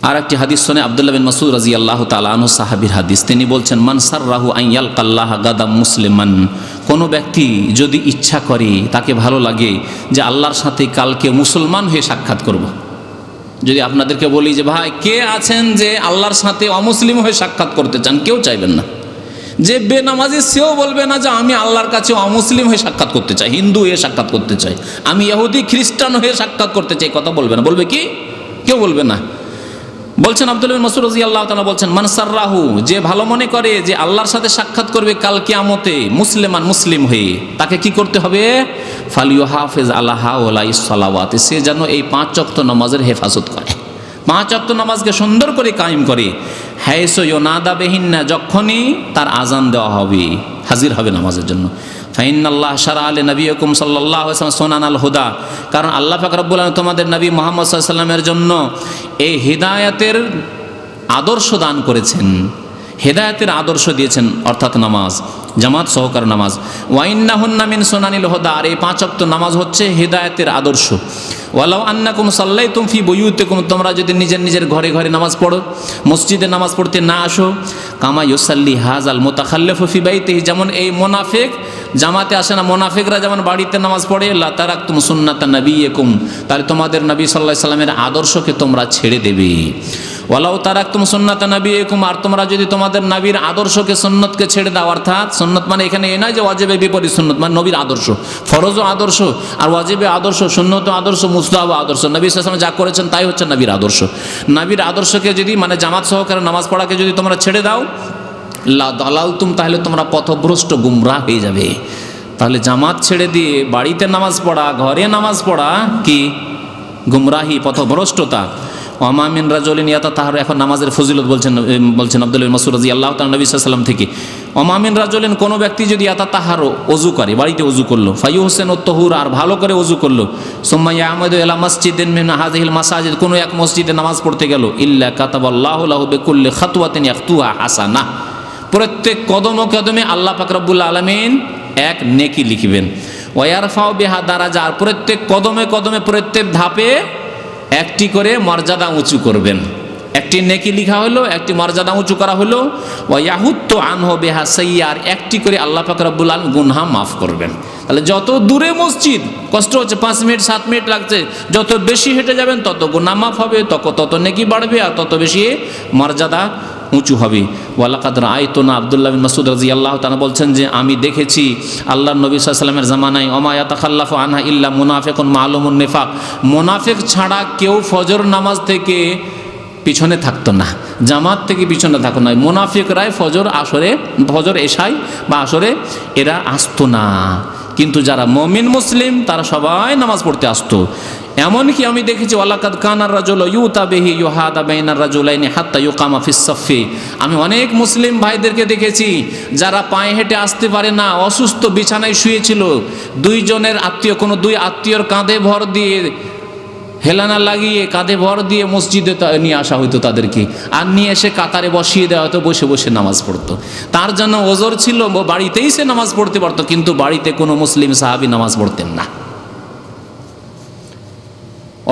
আর একটি হাদিস শুনে আব্দুল্লাহ বিন মাসউদ রাদিয়াল্লাহু তাআলা আনহু, সাহাবীর হাদিস, তিনি বলছেন, মান সাররাহু আন ইয়ালকাল্লাহ গাদাম মুসলিমান, কোনো ব্যক্তি যদি ইচ্ছা করে, তাকে ভালো লাগে যে আল্লাহর সাথে কালকে মুসলমান হয়ে সাক্ষাৎ করব। যদি আপনাদেরকে বলি যে ভাই কে আছেন যে আল্লাহর সাথে অমুসলিম হয়ে সাক্ষাৎ করতে চান, কেউ চাইবেন না। যে বেনামাজি সেও বলবে না যে আমি আল্লাহর কাছে অমুসলিম হয়ে সাক্ষাৎ করতে চাই, হিন্দু হয়ে সাক্ষাৎ করতে চাই, আমি ইহুদি খ্রিস্টান হয়ে সাক্ষাৎ করতে চাই, কথা বলবে না। বলবে কি? কেউ বলবে না। বলছেন আব্দুল্লাহ বিন মাসউদ রাদিয়াল্লাহু তাআলা বলছেন, মান সাররাহু, যে ভালো মনে করে যে আল্লাহর সাথে সাক্ষাৎ করবে কাল কিয়ামতে মুসলিমান, মুসলিম হয়ে, তাকে কি করতে হবে? ফালিয়ুহাফিজ আলা হাওলাইস সালাওয়াত, সে যেন এই 5 ওয়াক্ত নামাজের হেফাজত করে, 5 ওয়াক্ত নামাজকে সুন্দর করে কায়েম করে। হাইসু ইউনাদা বিহিন্না, যখনই তার আজান দেওয়া হবে, হাজির হবে নামাজের জন্য। ফাইনাল্লাহ শারা আলী নবীকুম সাল্লাল্লাহু আলাইহি ওয়াসাল্লাম সুনানাল হুদা, কারণ আল্লাহ পাক রব্বুল আলামিন তোমাদের নবী মুহাম্মদ সাল্লাল্লাহু আলাইহি ওয়াসাল্লামের জন্য এই হিদায়াতের আদর্শ দান করেছেন, হেদায়েতের আদর্শ দিয়েছেন, অর্থাৎ নামাজ, জামাত সহকার নামাজ। ওয়াইন্নাহুন্না মিন সুনানিল হুদা, আর এই 5 ওয়াক্ত নামাজ হচ্ছে হেদায়েতের আদর্শ। ওয়ালাউ আন্নাকুম সাল্লাইতুম ফি বুয়ুতিকুম, তোমরা যদি নিজের নিজের ঘরে ঘরে নামাজ পড়ো, মসজিদে নামাজ পড়তে না আসো, কামা ইউসাল্লি হাযাল মুতাখাল্লিফু ফি বাইতিহি, যেমন এই মুনাফিক জামাতে আসে না, মুনাফিকরা যেমন বাড়িতে নামাজ পড়ে, লা তারাকতুম সুন্নাতা নবিয়্যিকুম, তাহলে তোমাদের নবী সাল্লাল্লাহু আলাইহি সাল্লামের আদর্শকে তোমরা ছেড়ে দেবে। ওয়ালাউ তারাকতুম সুন্নাতা নবিয়্যিকুম, আর তোমরা যদি তোমাদের নবীর আদর্শকে, সুন্নতকে ছেড়ে দাও, অর্থাৎ সুন্নত মানে এখানে এই নয় যে ওয়াজিবের বিপরীত সুন্নত, মানে নবীর আদর্শ, ফরজও আদর্শ আর ওয়াজিবে আদর্শ, সুন্নত আদর্শ, মুস্তাহাব আদর্শ, নবী সাল্লাল্লাহু আলাইহি ওয়াসাল্লাম যা করেছেন তাই হচ্ছে নবীর আদর্শ। নবীর আদর্শকে যদি, মানে জামাত সহকারে নামাজ পড়াকে যদি তোমরা ছেড়ে দাও, লা দালালতুম, তাহলে তোমরা পথভ্রষ্ট, গুমরাহ হয়ে যাবে। তাহলে জামাত ছেড়ে দিয়ে বাড়িতে নামাজ পড়া, ঘরে নামাজ পড়া কি? গুমরাহি, পথভ্রষ্টতা। ওমা মিন রাজুলিন ইয়াতাতাহার, এখন নামাজের ফজিলত বলছেন আব্দুল্লাহ বিন মাসউদ রাদিয়াল্লাহু তাআলা নবী সাল্লাল্লাহু আলাইহি ওয়াসাল্লাম থেকে, অমামিন রাজুলিন, কোনো ব্যক্তি যদি তাহারও অজু করে, বাড়িতে অজু করলো, ফাইউ হোসেন ও তহুর, আর ভালো করে অজু করলো, সুম্মাইয়া আহমদ এলা মসজিদিন মিন হাযিহিল মাসাজিদ, কোনো এক মসজিদে নামাজ পড়তে গেল, ইল্লা কাতাবাল্লাহু লাহু বিকুল্লি খাতওয়াতিন ইয়াখতুহা হাসানাহ, প্রত্যেক কদমে কদমে আল্লাহ পাক রব্বুল আলামিন এক নেকি লিখবেন। ওয়ারফাউ বিহা দারাজা, আর প্রত্যেক কদমে কদমে প্রত্যেক ধাপে একটি করে মর্যাদা উঁচু করবেন। একটি নেকি লিখা হলো, একটি মর্যাদা উঁচু করা হলো। ওয়াহুত্তু আনহু বিহা সাইয়্যা, আর একটি করে আল্লাহ পাক রব্বুল আলামিন গুনাহ মাফ করবেন। তাহলে যত দূরে মসজিদ, কষ্ট হচ্ছে 5 মিনিট 7 মিনিট লাগছে, যত বেশি হেঁটে যাবেন তত গুনাহ মাফ হবে, তত নেকি বাড়বে, আর তত বেশি মর্যাদা উঁচু হবে। ওয়ালাকাদ রাআইতুনা, আব্দুল্লাহ বিন মাসউদ রাদিয়াল্লাহু তাআলা বলছেন যে আমি দেখেছি আল্লাহর নবী সাল্লাল্লাহু আলাইহি ওয়াসাল্লামের জামানায় ওমা ইয়াতাখাল্লাফু আনহা ইল্লা মুনাফিকুন মালুমুন নিফাক, মুনাফিক ছাড়া কেউ ফজর নামাজ থেকে পিছনে থাকতো না, জামাত থেকে পিছনে থাকতো না। মুনাফিকরাই ফজর এশাই বা আসরে এরা আসতো না, কিন্তু যারা মুমিন মুসলিম তারা সবাই নামাজ পড়তে আসতো। এমনকি আমি দেখেছি ওয়ালাকাদ কানার রাজুল ইউতা বিহি ইউহাদা বাইনার রাজুলাইনি হাত্তা ইউকামা ফিস সাফফি, আমি অনেক মুসলিম ভাইদেরকে দেখেছি যারা পায়ে হেঁটে আসতে পারে না, অসুস্থ, বিছানায় শুয়েছিল, দুইজনের আত্মীয়, কোনো দুই আত্মীয়র কাঁধে ভর দিয়ে, হেলানা লাগিয়ে কাঁধে ভর দিয়ে মসজিদে নিয়ে আসা হতো তাদেরকে, আর নিয়ে এসে কাতারে বসিয়ে দেওয়া হতো, বসে বসে নামাজ পড়তো। তার জন্য ওজর ছিল, বাড়িতেই সে নামাজ পড়তে পারতো, কিন্তু বাড়িতে কোনো মুসলিম সাহাবী নামাজ পড়তেন না।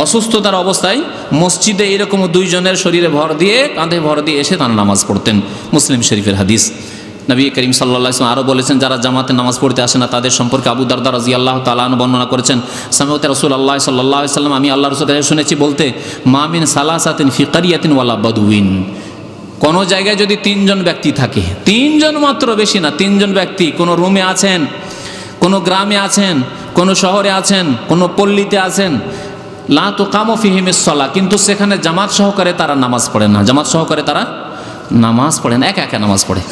অসুস্থতার অবস্থায় মসজিদে এরকম দুইজনের শরীরে ভর দিয়ে, কাঁধে ভর দিয়ে এসে তারা নামাজ পড়তেন। মুসলিম শরীফের হাদিস। নবী করিম সাল্লাল্লাহু আলাইহি ওয়াসাল্লাম আরও বলেছেন, যারা জামাতে নামাজ পড়তে আসে না তাদের সম্পর্কে আবু দারদা রাদিয়াল্লাহু তাআলা আনহু বর্ণনা করেছেন, সামিউতু রাসূলুল্লাহ সাল্লাল্লাহু আলাইহি ওয়াসাল্লাম, আমি আল্লাহর রাসূল শুনেছি বলতে, মা মিন সালাসাতিন ফি কারিয়াতিন ওয়ালা বাদউইন, কোনো জায়গায় যদি 3 জন ব্যক্তি থাকে, 3 জন মাত্র, বেশি না, 3 জন ব্যক্তি কোনো রুমে আছেন, কোনো গ্রামে আছেন, কোনো শহরে আছেন, কোনো পল্লীতে আছেন, লা তুকামু ফিহিমিস সালাহ, কিন্তু সেখানে জামাত সহকারে তারা নামাজ পড়ে না, জামাত সহকারে তারা নামাজ পড়ে না, একা একা নামাজ পড়ে।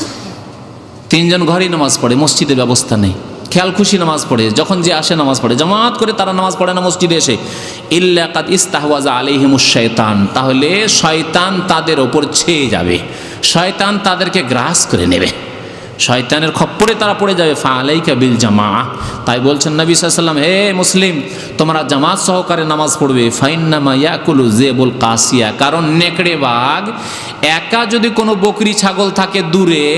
3 জন ঘরেই নামাজ পড়ে, মসজিদের ব্যবস্থা নেই, খেয়াল খুশি নামাজ পড়ে, যখন যে আসে নামাজ পড়ে, জামাত করে তারা নামাজ পড়ে না মসজিদে এসে। ইল্লা কাদ ইস্তাহওয়াজা আলাইহিমুশ শাইতান, তাহলে শয়তান তাদের ওপর ছেয়ে যাবে, শয়তান তাদেরকে গ্রাস করে নেবে, শয়তানের খপ্পরে তারা পড়ে যাবে। ফাআলাইকা বিল জামাআহ, তাই বলছেন নবী সাল্লাল্লাহু আলাইহি ওয়াসাল্লাম, হে মুসলিম, তোমরা জামাত সহকারে নামাজ পড়বে। ফাইন্নামা ইয়াকুলু যিবুল কাসিয়া, কারণ নেকড়ে বাঘ একা যদি কোনো বকরি ছাগল থাকে দূরে,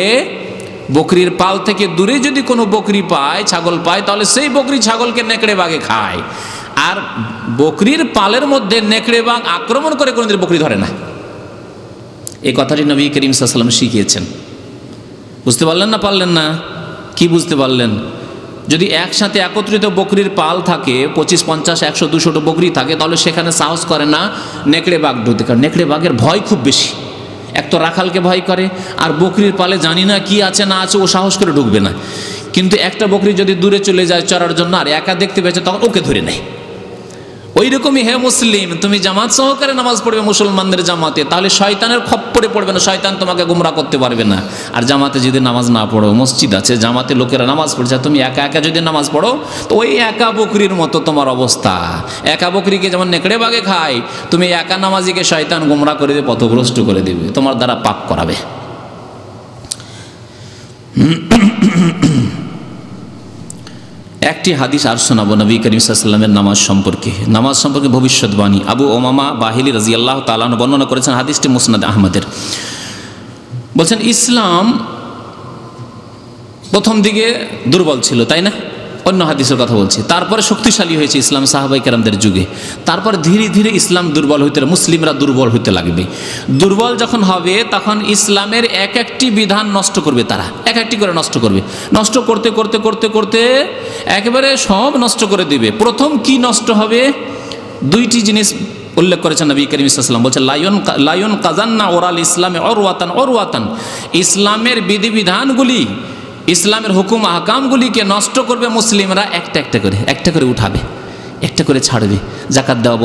বকরির পাল থেকে দূরে যদি কোনো বকরি পায়, ছাগল পায়, তাহলে সেই বকরি ছাগলকে নেকড়ে বাঘে খায়। আর বকরির পালের মধ্যে নেকড়ে বাঘ আক্রমণ করে কোনোদিন বকরি ধরে না। এই কথাটি নবী করিম সাল্লাল্লাহু আলাইহি ওয়াসাল্লাম শিখিয়েছেন। বুঝতে পারলেন না? পারলেন না? কি বুঝতে পারলেন? যদি একসাথে একত্রিত বকরির পাল থাকে, 25, 50, 100, 200 বকরি থাকে, তাহলে সেখানে সাহস করে না নেকড়ে বাঘ ঢুকতে, কারণ নেকড়ে বাঘের ভয় খুব বেশি। এক তো রাখালকে ভয় করে, আর বকরির পালে জানি না কি আছে না আছে, ও সাহস করে ঢুকবে না। কিন্তু একটা বকরি যদি দূরে চলে যায় চরার জন্য, আর একা দেখতে পেয়েছে, তখন ওকে ধরে নেয়। ওই রকমই হে মুসলিম, তুমি জামাত সহকারে নামাজ পড়বে মুসলমানদের জামাতে, তাহলে শয়তানের খপ্পরে পড়বে না, শয়তান তোমাকে গুমরা করতে পারবে না। আর জামাতে যদি নামাজ না পড়ো, মসজিদ আছে, জামাতে লোকেরা নামাজ পড়ছে, তুমি একা একা যদি নামাজ পড়ো, তো ওই একা বকরির মতো তোমার অবস্থা। একা বকরিকে যেমন নেকড়ে বাঘে খায়, তুমি একা নামাজিকে শয়তান গুমরা করে দেবে, পথভ্রষ্ট করে দেবে, তোমার দ্বারা পাপ করাবে। একটি হাদিস আর শোনাবো নবী করিম সাল্লাল্লাহু আলাইহি ওয়াসাল্লামের নামাজ সম্পর্কে ভবিষ্যৎবাণী। আবু ওমামা বাহিলি রাদিয়াল্লাহু তাআলা আনহু বর্ণনা করেছেন, হাদিসটি মুসনাদ আহমদের। বলছেন, ইসলাম প্রথম দিকে দুর্বল ছিল, তাই না? অন্য হাদিসের কথা বলছি। তারপরে শক্তিশালী হয়েছে ইসলাম সাহাবায়ে কেরামদের যুগে। তারপর ধীরে ধীরে ইসলাম দুর্বল হইতে, মুসলিমরা দুর্বল হইতে লাগবে। দুর্বল যখন হবে, তখন ইসলামের এক একটি বিধান নষ্ট করবে, তারা এক একটি করে নষ্ট করবে। নষ্ট করতে করতে করতে করতে একেবারে সব নষ্ট করে দিবে। প্রথম কি নষ্ট হবে? 2টি জিনিস উল্লেখ করেছেন নবী করিম সাল্লাল্লাহু আলাইহি ওয়াসাল্লাম। বলছেন, লায়ন কাজান্না ওরাল ইসলামে অরওয়াতান, ইসলামের বিধিবিধানগুলি, ইসলামের হুকুম আহকামগুলিকে নষ্ট করবে মুসলিমরা, একটা করে উঠাবে, একটা করে ছাড়বে। যাকাত দেওয়া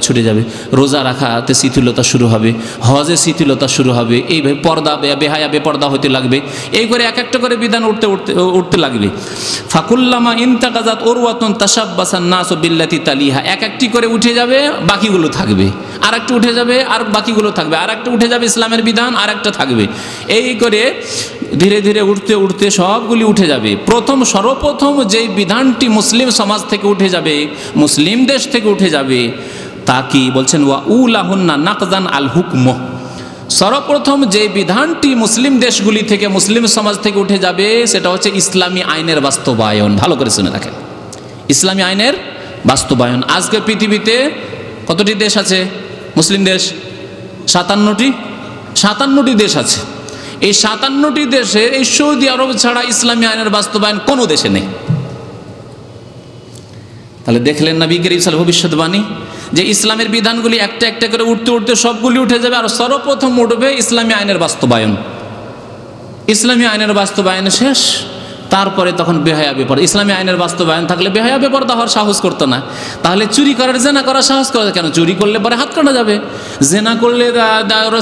ছুটে যাবে, রোজা রাখাতে শিথিলতা শুরু হবে, হজে শিথিলতা শুরু হবে, এইভাবে পর্দা বেহায়া বেপর্দা হতে লাগবে। এই করে এক একটা করে বিধান উঠতে লাগবে। ফাকুল্লামা ইনতাকাজাত ওরওয়াতুন তাশাব্বাসান নাসু বিল্লাতি তালিহা, এক একটি করে উঠে যাবে, বাকিগুলো থাকবে। আর একটা উঠে যাবে, আর বাকিগুলো থাকবে। আর একটা উঠে যাবে ইসলামের বিধান, আর একটা থাকবে। এই করে ধীরে ধীরে উঠতে উঠতে সবগুলি উঠে যাবে। সর্বপ্রথম যেই বিধানটি মুসলিম সমাজ থেকে উঠে যাবে, মুসলিম দেশ থেকে উঠে যাবে, তা কি বলছেন? ওয়া উলাহুন্না নাকদান আল হুকম। সর্বপ্রথম যে বিধানটি মুসলিম দেশগুলি থেকে, মুসলিম সমাজ থেকে উঠে যাবে, সেটা হচ্ছে ইসলামী আইনের বাস্তবায়ন। ভালো করে শুনে রাখেন, ইসলামী আইনের বাস্তবায়ন। আজকে পৃথিবীতে কতটি দেশ আছে মুসলিম দেশ? 57টি দেশ আছে। এই 57টি দেশে এই সৌদি আরব ছাড়া ইসলামী আইনের বাস্তবায়ন কোনো দেশে নেই। তাহলে দেখলেন নবী করিম সাল্লাল্লাহু আলাইহি ওয়াসাল্লাম ভবিষ্যৎবাণী যে ইসলামের বিধানগুলি একটা একটা করে উঠতে উঠতে সবগুলি উঠে যাবে, আর সর্বপ্রথম উঠবে ইসলামী আইনের বাস্তবায়ন। ইসলামী আইনের বাস্তবায়ন শেষ, তারপরে তখন বেহায়া বেপরদা। ইসলামী আইনের বাস্তবায়ন থাকলে বেহায়া বেপরদা হওয়ার সাহস করতো না। তাহলে চুরি করার, জেনা করার সাহস করে কেন? চুরি করলে পরে হাত কাটা যাবে, জেনা করলে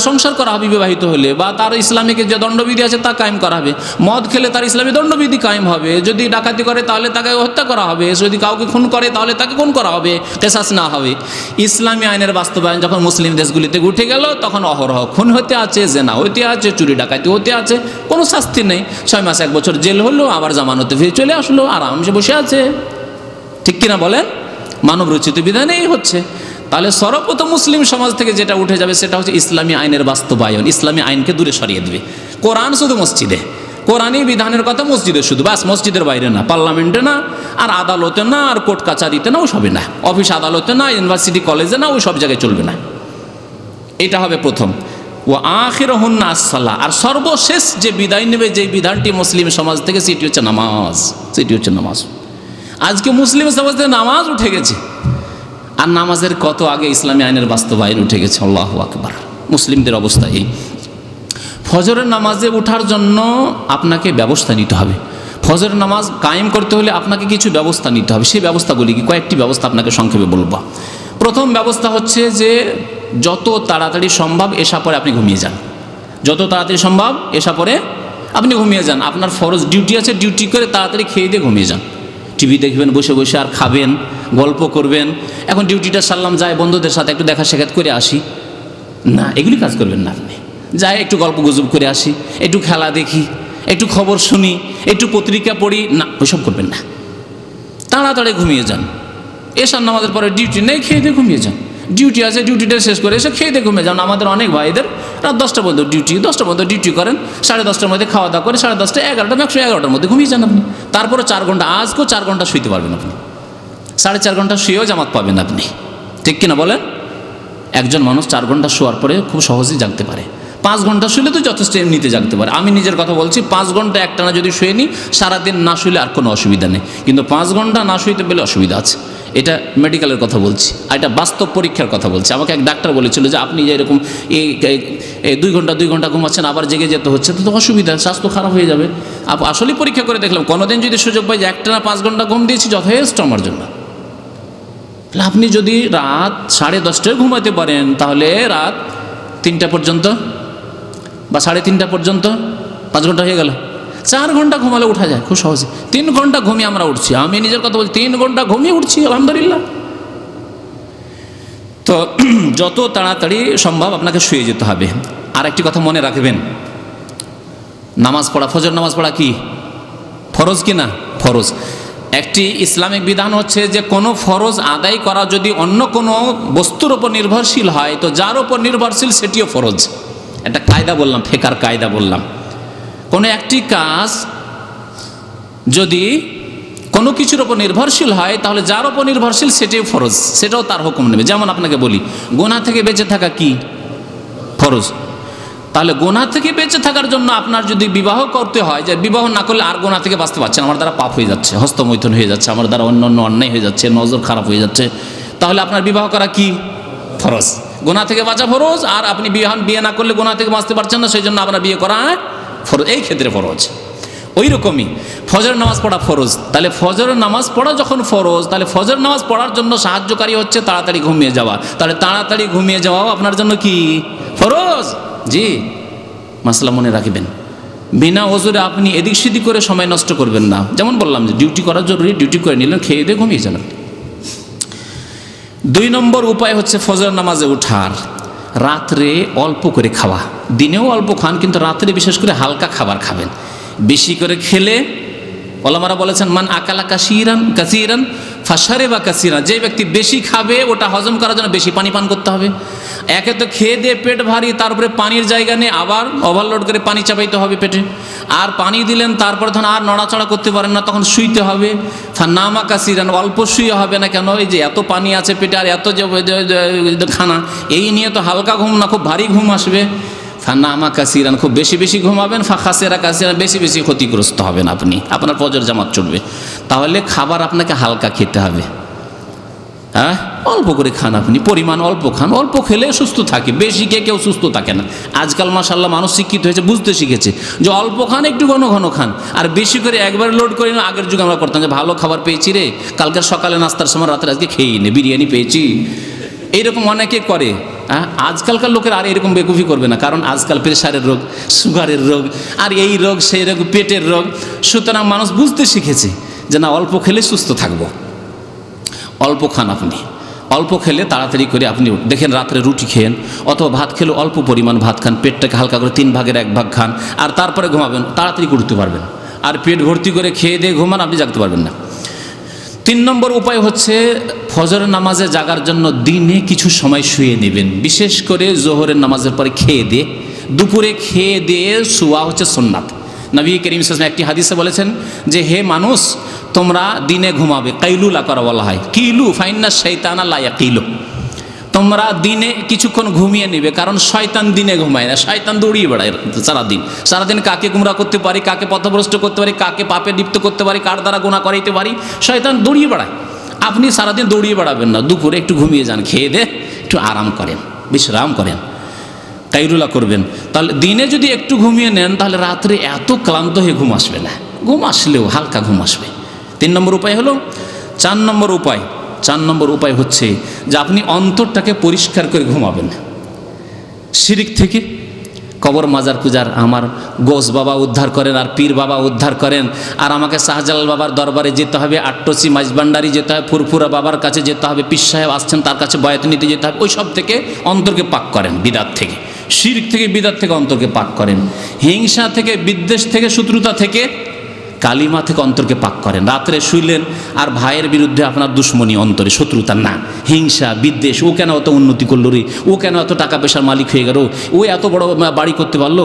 সংসার করা হবে বিবাহিত হলে, বা তার ইসলামিক যে দণ্ডবিধি আছে তা কায়েম করা হবে। মদ খেলে তার ইসলামী দণ্ডবিধি কায়েম হবে। যদি ডাকাতি করে তাহলে তাকে হত্যা করা হবে। যদি কাউকে খুন করে তাহলে তাকে খুন করা হবে, কেসাস না হবে। ইসলামী আইনের বাস্তবায়ন যখন মুসলিম দেশগুলিতে উঠে গেল, তখন অহরহ খুন হতে আছে, জেনা হতে আছে, চুরি ডাকাতি হতে আছে, কোনো শাস্তি নেই। 6 মাস 1 বছর জেল হলো, আবার জামানতে ফিরে চলে আসলো, আরামসে বসে আছে। ঠিক কিনা বলেন? মানব রচিত বিধানেই হচ্ছে। তাহলে সর্বপ্রথম মুসলিম সমাজ থেকে যেটা উঠে যাবে সেটা হচ্ছে ইসলামী আইনের বাস্তবায়ন। ইসলামী আইনকে দূরে সরিয়ে দেবে। কোরআন শুধু মসজিদে, কোরআনী বিধানের কথা মসজিদে শুধু, বাস, মসজিদের বাইরে না, পার্লামেন্টে না, আর আদালতে না, আর কোর্ট কাচারিতে না, ওসবে না, অফিস আদালতে না, ইউনিভার্সিটি কলেজে না, ওই সব জায়গায় চলবে না। এটা হবে প্রথম। ও আখিরুহুন্না আসসালাহ। আর সর্বশেষ যে বিদায় নেবে, যে বিধানটি মুসলিম সমাজ থেকে, সেটি হচ্ছে নামাজ। সেটি হচ্ছে নামাজ। আজকে মুসলিম সমাজ থেকে নামাজ উঠে গেছে, আর নামাজের কত আগে ইসলামী আইনের বাস্তবায়ন উঠে গেছে। আল্লাহু আকবার। মুসলিমদের অবস্থা এই। ফজরের নামাজে ওঠার জন্য আপনাকে ব্যবস্থা নিতে হবে। ফজরের নামাজ কায়েম করতে হলে আপনাকে কিছু ব্যবস্থা নিতে হবে। সেই ব্যবস্থাগুলি কি? কয়েকটি ব্যবস্থা আপনাকে সংক্ষেপে বলবো। প্রথম ব্যবস্থা হচ্ছে যে যত তাড়াতাড়ি সম্ভব এশা পরে আপনি ঘুমিয়ে যান। যত তাড়াতাড়ি সম্ভব এশা পরে আপনি ঘুমিয়ে যান। আপনার ফরজ ডিউটি আছে, ডিউটি করে তাড়াতাড়ি খেয়ে দিয়ে ঘুমিয়ে যান। টিভি দেখবেন বসে বসে, আর খাবেন, গল্প করবেন। এখন ডিউটিটা সারলাম, যায় বন্ধুদের সাথে একটু দেখা সাক্ষাৎ করে আসি, না, এগুলি কাজ করবেন না। আপনি যাই একটু গল্প গুজব করে আসি, একটু খেলা দেখি, একটু খবর শুনি, একটু পত্রিকা পড়ি, না, ওইসব করবেন না। তাড়াতাড়ি ঘুমিয়ে যান। এশার নামাজের পরে ডিউটি নেই, খেয়ে দিয়ে ঘুমিয়ে যান। ডিউটি আছে, ডিউটিটা শেষ করে এসে খেয়ে দিয়ে ঘুমিয়ে যান। আমাদের অনেক ভাইদের রাত 10টা পর্যন্ত ডিউটি, 10টা পর্যন্ত ডিউটি করেন, 10:30টার মধ্যে খাওয়া দাওয়া করে 10:30, 11টা, ম্যাক্স 11টার মধ্যে ঘুমিয়ে যান আপনি। তারপরে 4 ঘন্টা, আজকেও 4 ঘন্টা শুইতে পারবেন আপনি। 4.5 ঘন্টা শুয়েও জামাত পাবেন আপনি। ঠিক কিনা বলেন? একজন মানুষ 4 ঘন্টা শোয়ার পরে খুব সহজেই জাগতে পারে। 5 ঘন্টা শুলে তো যথেষ্ট এমনিতে জাগতে পারে। আমি নিজের কথা বলছি, 5 ঘন্টা একটানা যদি শুয়ে নিই, সারাদিন না শুলে আর কোনো অসুবিধা নেই। কিন্তু 5 ঘন্টা না শুইতে পেলে অসুবিধা আছে। এটা মেডিকেলের কথা বলছি, আর এটা বাস্তব পরীক্ষার কথা বলছি। আমাকে এক ডাক্তার বলেছিল যে আপনি যে এরকম এই 2 ঘন্টা ঘুমাচ্ছেন, আবার জেগে যেতে হচ্ছে, তো অসুবিধা, স্বাস্থ্য খারাপ হয়ে যাবে। আসলেই পরীক্ষা করে দেখলাম, কোনোদিন যদি সুযোগ পাই যে একটানা 5 ঘন্টা ঘুম দিয়েছি, যথেষ্ট আমার জন্য। আপনি যদি রাত 10:30টায় ঘুমাতে পারেন, তাহলে রাত 3টা পর্যন্ত বা 3:30টা পর্যন্ত 5 ঘন্টা হয়ে গেল। 4 ঘন্টা ঘুমালে উঠা যায় খুব সহজে। 3 ঘন্টা ঘুমিয়ে আমরা উঠছি। আমি নিজের কথা বলছি, 3 ঘন্টা ঘুমিয়ে উঠছি, আলহামদুলিল্লাহ। তো যত তাড়াতাড়ি সম্ভব আপনাকে শুয়ে যেতে হবে। আর একটি কথা মনে রাখবেন, নামাজ পড়া, ফজর নামাজ পড়া কি ফরজ কি না? ফরজ। একটি ইসলামিক বিধান হচ্ছে যে কোনো ফরজ আদায় করা যদি অন্য কোনো বস্তুর ওপর নির্ভরশীল হয়, তো যার ওপর নির্ভরশীল সেটিও ফরজ। একটা কায়দা বললাম, ফেকার কায়দা বললাম। কোনো একটি কাজ যদি কোনো কিছুর ওপর নির্ভরশীল হয়, তাহলে যার ওপর নির্ভরশীল সেটাও ফরজ, সেটাও তার হুকুম নেবে। যেমন আপনাকে বলি, গুনাহ থেকে বেঁচে থাকা কি ফরজ। তাহলে গুনাহ থেকে বেঁচে থাকার জন্য আপনার যদি বিবাহ করতে হয়, যে বিবাহ না করলে আর গুনাহ থেকে বাঁচতে পারছেন, আমার দ্বারা পাপ হয়ে যাচ্ছে, হস্তমৈথুন হয়ে যাচ্ছে, আমার দ্বারা অন্য অন্যায় হয়ে যাচ্ছে, নজর খারাপ হয়ে যাচ্ছে, তাহলে আপনার বিবাহ করা কি ফরজ। গুনাহ থেকে বাঁচা ফরজ, আর আপনি বিয়ে না করলে গুনাহ থেকে বাঁচতে পারছেন না, সেই জন্য আপনার বিয়ে করা ফরজ, এই ক্ষেত্রে ফরজ। ওই রকমই ফজর নামাজ পড়া ফরজ। তাহলে ফজরের নামাজ পড়া যখন ফরজ, তাহলে ফজর নামাজ পড়ার জন্য সাহায্যকারী হচ্ছে তাড়াতাড়ি ঘুমিয়ে যাওয়া। তাহলে তাড়াতাড়ি ঘুমিয়ে যাওয়াও আপনার জন্য কি ফরজ। জি, মাসলা মনে রাখবেন। বিনা ওজরে আপনি এদিক সেদিক করে সময় নষ্ট করবেন না। যেমন বললাম যে ডিউটি করা জরুরি, ডিউটি করে নিলেন, খেয়ে দিয়ে ঘুমিয়ে যান। 2 নম্বর উপায় হচ্ছে ফজর নামাজে ওঠার রাত্রে অল্প করে খাওয়া। দিনেও অল্প খান, কিন্তু রাত্রে বিশেষ করে হালকা খাবার খাবেন। বেশি করে খেলে ওলামারা বলেছেন মান আকালা কাসিরান ফাশারে বা কাসিরান, যে ব্যক্তি বেশি খাবে ওটা হজম করার জন্য বেশি পানি পান করতে হবে। একে তো খেয়ে দিয়ে পেট ভারী, তারপরে পানির জায়গা নিয়ে আবার ওভারলোড করে পানি চাপাইতে হবে পেটে, আর পানি দিলেন তারপরে তখন আর নড়াচড়া করতে পারেন না, তখন শুইতে হবে। ফান্নামা কাসিরান, অল্প শুয়ে হবে না, কেন এই যে এত পানি আছে পেটে আর এত যে খানা, এই নিয়ে তো হালকা ঘুম না, খুব ভারী ঘুম আসবে। ফান্নামা কাসিরান, খুব বেশি বেশি ঘুমাবেন। ফাখাসেরা কাসিরান, বেশি বেশি ক্ষতিগ্রস্ত হবেন আপনি, আপনার ফজর জামাত চলবে। তাহলে খাবার আপনাকে হালকা খেতে হবে, হ্যাঁ, অল্প করে খান আপনি, পরিমাণ অল্প খান। অল্প খেলে সুস্থ থাকে, বেশি খেয়ে কেউ সুস্থ থাকে না। আজকাল মাশাআল্লাহ মানুষ শিক্ষিত হয়েছে, বুঝতে শিখেছে যে অল্প খান, একটু ঘন ঘন খান, আর বেশি করে একবারে লোড করে না। আগের যুগে আমরা করতাম যে ভালো খাবার পেয়েছি রে, কালকের সকালে নাস্তার সময় রাত্রে আজকে খেয়েই নে, বিরিয়ানি পেয়েছি, এইরকম অনেকে করে। হ্যাঁ, আজকালকার লোকের আর এরকম বেকুফি করবে না, কারণ আজকাল প্রেশারের রোগ, সুগারের রোগ, আর এই রোগ সেই রোগ, পেটের রোগ। সুতরাং মানুষ বুঝতে শিখেছে যে না, অল্প খেলে সুস্থ থাকবো। অল্প খান আপনি, অল্প খেলে তাড়াতাড়ি করে আপনি দেখেন রাত্রে রুটি খেয়েন অথবা ভাত খেলে অল্প পরিমাণ ভাত খান, পেটটাকে হালকা করে 3 ভাগের 1 ভাগ খান, আর তারপরে ঘুমাবেন, তাড়াতাড়ি করতে পারবেন। আর পেট ভর্তি করে খেয়ে দিয়ে ঘুমান, আপনি জাগতে পারবেন না। 3 নম্বর উপায় হচ্ছে ফজরের নামাজে জাগার জন্য দিনে কিছু সময় শুয়ে নেবেন, বিশেষ করে জোহরের নামাজের পরে খেয়ে দিয়ে, দুপুরে খেয়ে দিয়ে শোয়া হচ্ছে সুন্নাত। নবী করিম সাল্লাল্লাহু আলাইহি ওয়াসাল্লাম একটি হাদিসে বলেছেন যে হে মানুষ, তোমরা দিনে ঘুমাবে, কাইলুলা করা বলা হয়, কিলু ফাইন্না শাইতানা লা ইয়াকিলু, তোমরা দিনে কিছুক্ষণ ঘুমিয়ে নেবে, কারণ শয়তান দিনে ঘুমায় না, শয়তান দৌড়িয়ে বেড়ায় সারাদিন কাকে গুমরা করতে পারি, কাকে পথভ্রষ্ট করতে পারি, কাকে পাপে লিপ্ত করতে পারি, কার দ্বারা গুনাহ করাইতে পারি, শয়তান দৌড়িয়ে বেড়ায়। আপনি সারাদিন দৌড়িয়ে বেড়াবেন না, দুপুরে একটু ঘুমিয়ে যান, খেয়ে দে একটু আরাম করেন, বিশ্রাম করেন, কাইলুলা করবেন। তাহলে দিনে যদি একটু ঘুমিয়ে নেন তাহলে রাত্রে এত ক্লান্ত হয়ে ঘুম আসবে না, ঘুম আসলেও হালকা ঘুম আসবে। 3 নম্বর উপায় হলো। 4 নম্বর উপায় হচ্ছে যে আপনি অন্তরটাকে পরিষ্কার করে ঘুমাবেন শিরিক থেকে। কবর মাজার পূজার আমার গোস বাবা উদ্ধার করেন, আর পীর বাবা উদ্ধার করেন, আর আমাকে শাহজালাল বাবার দরবারে যেতে হবে, আট্টসি মাইজবান্ডারি যেতে হবে, ফুরফুরা বাবার কাছে যেতে হবে, পীর সাহেব আসছেন তার কাছে বয়াত নিতে যেতে হবে, ওই সব থেকে অন্তরকে পাক করেন, বিদাত থেকে, শিরিক থেকে, বিদাত থেকে অন্তরকে পাক করেন। হিংসা থেকে, বিদ্বেষ থেকে, শত্রুতা থেকে, কালিমা থেকে অন্তরকে পাক করেন। রাত্রে শুইলেন আর ভাইয়ের বিরুদ্ধে আপনার দুশ্মনী, অন্তরে শত্রুতা না, হিংসা বিদ্বেষ, ও কেন অত উন্নতি করলো রে, ও কেন এত টাকা পয়সার মালিক হয়ে গেল, ও এত বড় বাড়ি করতে পারলো,